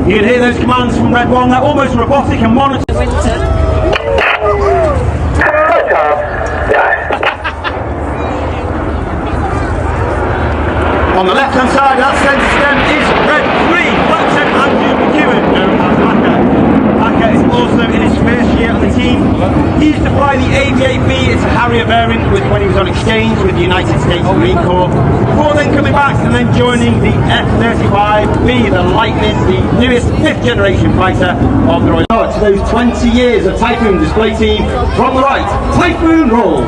You can hear those commands from Red 1, they're almost robotic and monitored. On the left hand side of that centre stem is Red 3, Flight Lieutenant Andrew McEwen, known as Hacker. Hacker is also in his first year on the team. He used to fly the AV-8B, it's a Harrier variant when he was on exchange with the United States Marine Corps, before then coming back and then joining the F-35B, the Lightning, the newest 5th generation fighter of the Royal Navy. To those 20 years of Typhoon display team, from the right, Typhoon roll.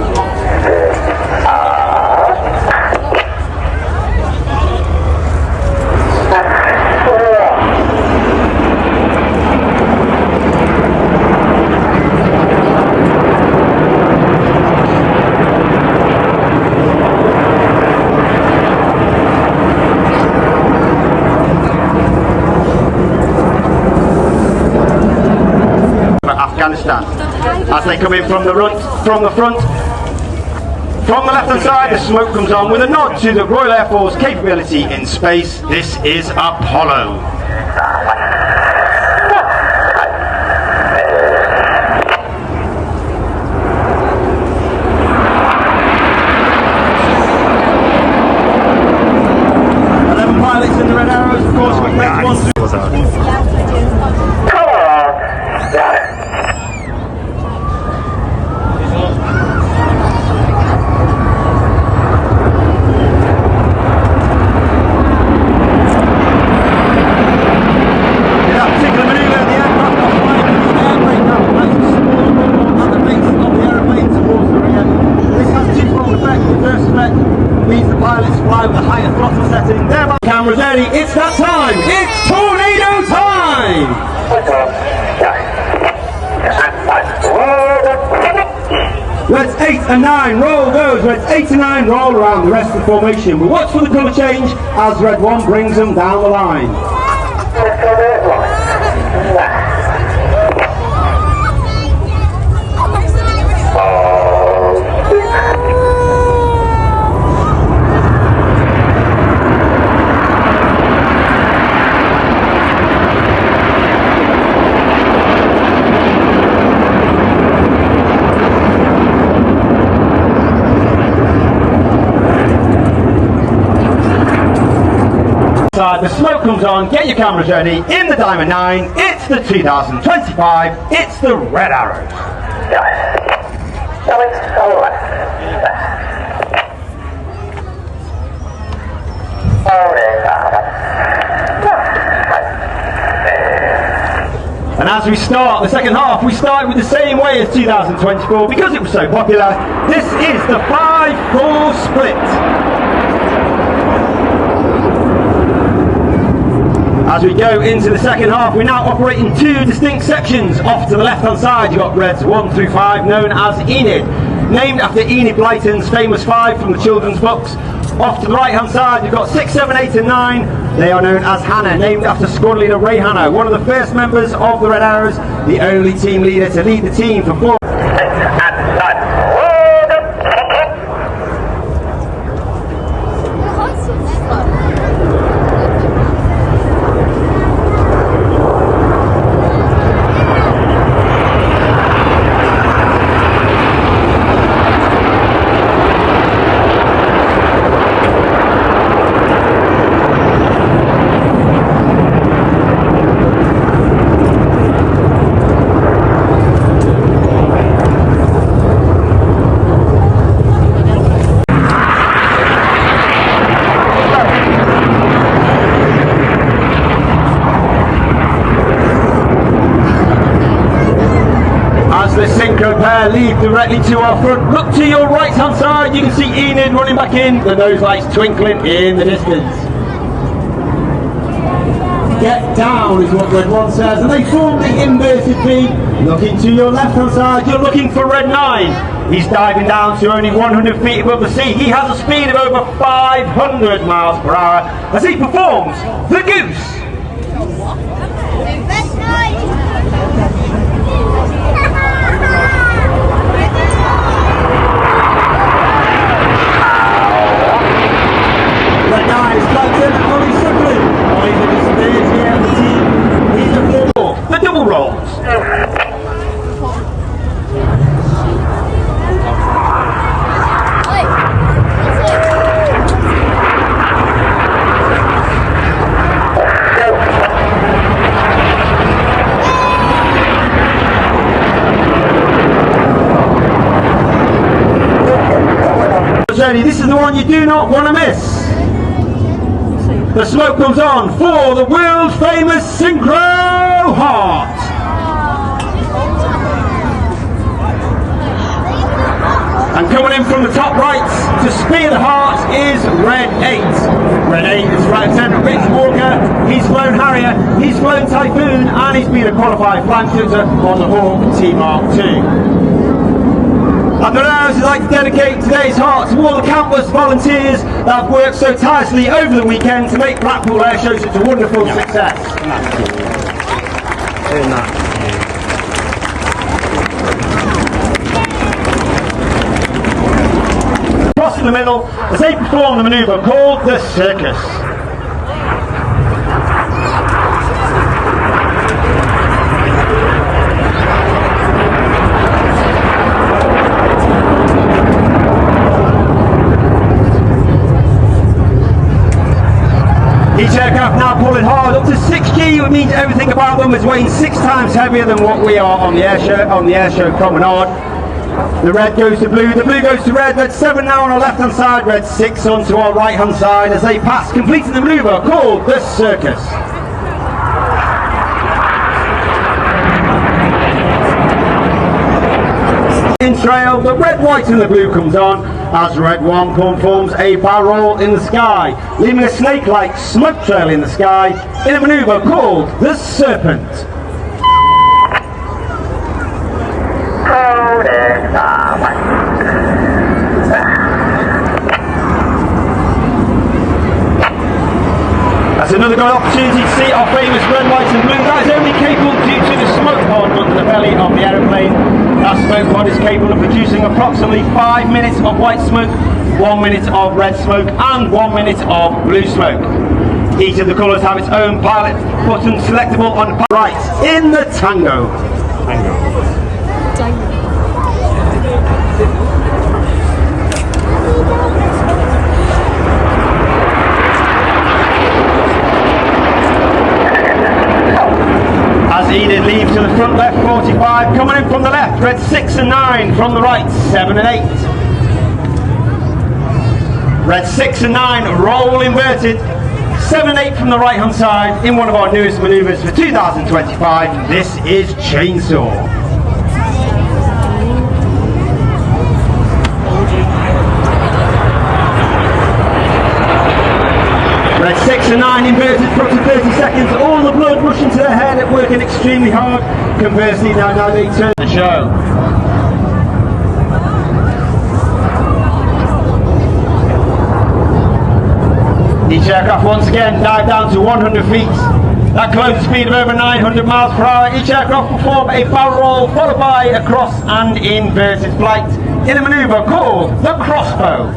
Afghanistan. As they come in from the front, from the left hand side, the smoke comes on with a nod to the Royal Air Force capability in space. This is Apollo. Pilots in the Red Arrows, of course, with Red 1 through. Cameras ready, it's that time! It's tornado time! Reds 8 and 9 roll those, Reds 8 and 9 roll around the rest of the formation. But watch for the colour change as Red 1 brings them down the line. The smoke comes on, get your cameras ready, in the Diamond 9, it's the 2025, it's the Red Arrows. And as we start the second half, we start with the same way as 2024 because it was so popular. This is the 5-4 split. As we go into the second half, we now operate in 2 distinct sections. Off to the left-hand side, you've got Reds 1 through 5, known as Enid, named after Enid Blyton's famous 5 from the children's books. Off to the right-hand side, you've got 6, 7, 8, and 9. They are known as Hannah, named after squad leader Ray Hannah, one of the first members of the Red Arrows, the only team leader to lead the team for 4. directly to our front. Look to your right hand side, you can see Enid running back in, the nose lights twinkling in the distance. Get down is what Red 1 says, and they form the inverted V. Looking to your left hand side, you're looking for Red 9. He's diving down to only 100 feet above the sea. He has a speed of over 500 miles per hour as he performs the Goose. Red 9 is Captain Ollie Suckling. Oliver disappears here, the team. He's a 4. The double rolls. This is the one you do not want to miss. The smoke comes on for the world famous Synchro Heart. And coming in from the top right to spear the heart is Red 8. Red 8 is Flight Lieutenant Rich Walker. He's flown Harrier, he's flown Typhoon, and he's been a qualified flight instructor on the Hawk T-Mark II. And now I'd like to dedicate today's heart to all the countless volunteers that have worked so tirelessly over the weekend to make Blackpool Airshow such a wonderful success. Across in the middle as they perform the manoeuvre called the Circus. Each aircraft now pulling hard up to 6G, which means everything about them is weighing 6 times heavier than what we are on the airshow promenade. The red goes to blue, the blue goes to red. Red 7 now on our left hand side, red 6 onto our right hand side as they pass, completing the manoeuvre called the Circus. In trail, the red, white and the blue comes on as Red 1 performs a barrel roll in the sky, leaving a snake-like smoke trail in the sky in a manoeuvre called the Serpent. That's another good opportunity to see our famous red, white and blue. That is only capable due to the smoke pod under the belly of the aeroplane. That smoke pod is capable of producing approximately 5 minutes of white smoke, 1 minute of red smoke and 1 minute of blue smoke. Each of the colours have its own pilot button selectable on the right in the Tango. As Enid leaves to the front left 45, coming in from the left, red 6 and 9, from the right 7 and 8. Red 6 and 9 roll inverted, 7 and 8 from the right hand side in one of our newest manoeuvres for 2025. This is Chainsaw. Red 6 and 9 inverted for up to 30 seconds, all the blood rushing to their head, working extremely hard. Conversely, now they turn the show. Each aircraft once again dive down to 100 feet. That closes speed of over 900 miles per hour. Each aircraft perform a barrel roll followed by a cross and inverted flight in a manoeuvre called the Crossbow.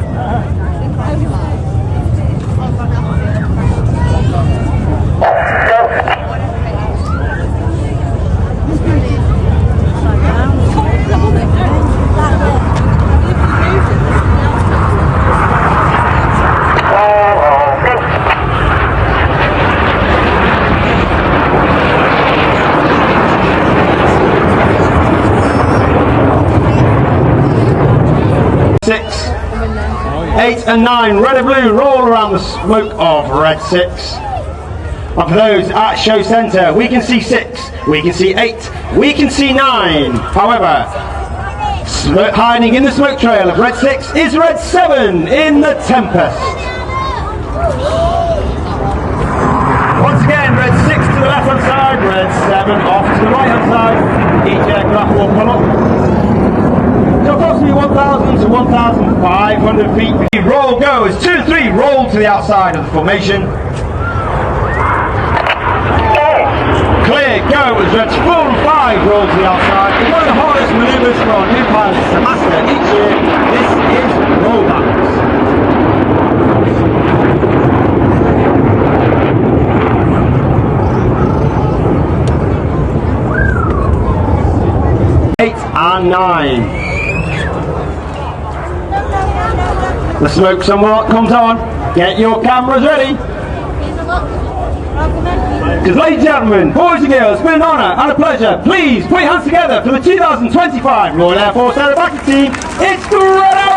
Six, 8 and 9, red and blue roll around the smoke of red 6. And for those at show centre, we can see 6, we can see 8, we can see 9. However, Hiding in the smoke trail of Red 6 is Red 7 in the Tempest. Once again, Red 6 to the left hand side, Red 7 off to the right hand side. Each aircraft will pull up to approximately 1,000 to 1,500 feet. Roll go as 2 and 3 roll to the outside of the formation. Clear go as Red's 4 and 5 roll to the outside. It's one of the hardest manoeuvres for new pilots to master each year. This is rollbacks. And 9. The smoke somewhat comes on. Get your cameras ready. Because ladies and gentlemen, boys and girls, it's been an honour and a pleasure. Please put your hands together for the 2025 Royal Air Force Aerobatic Team. It's the Red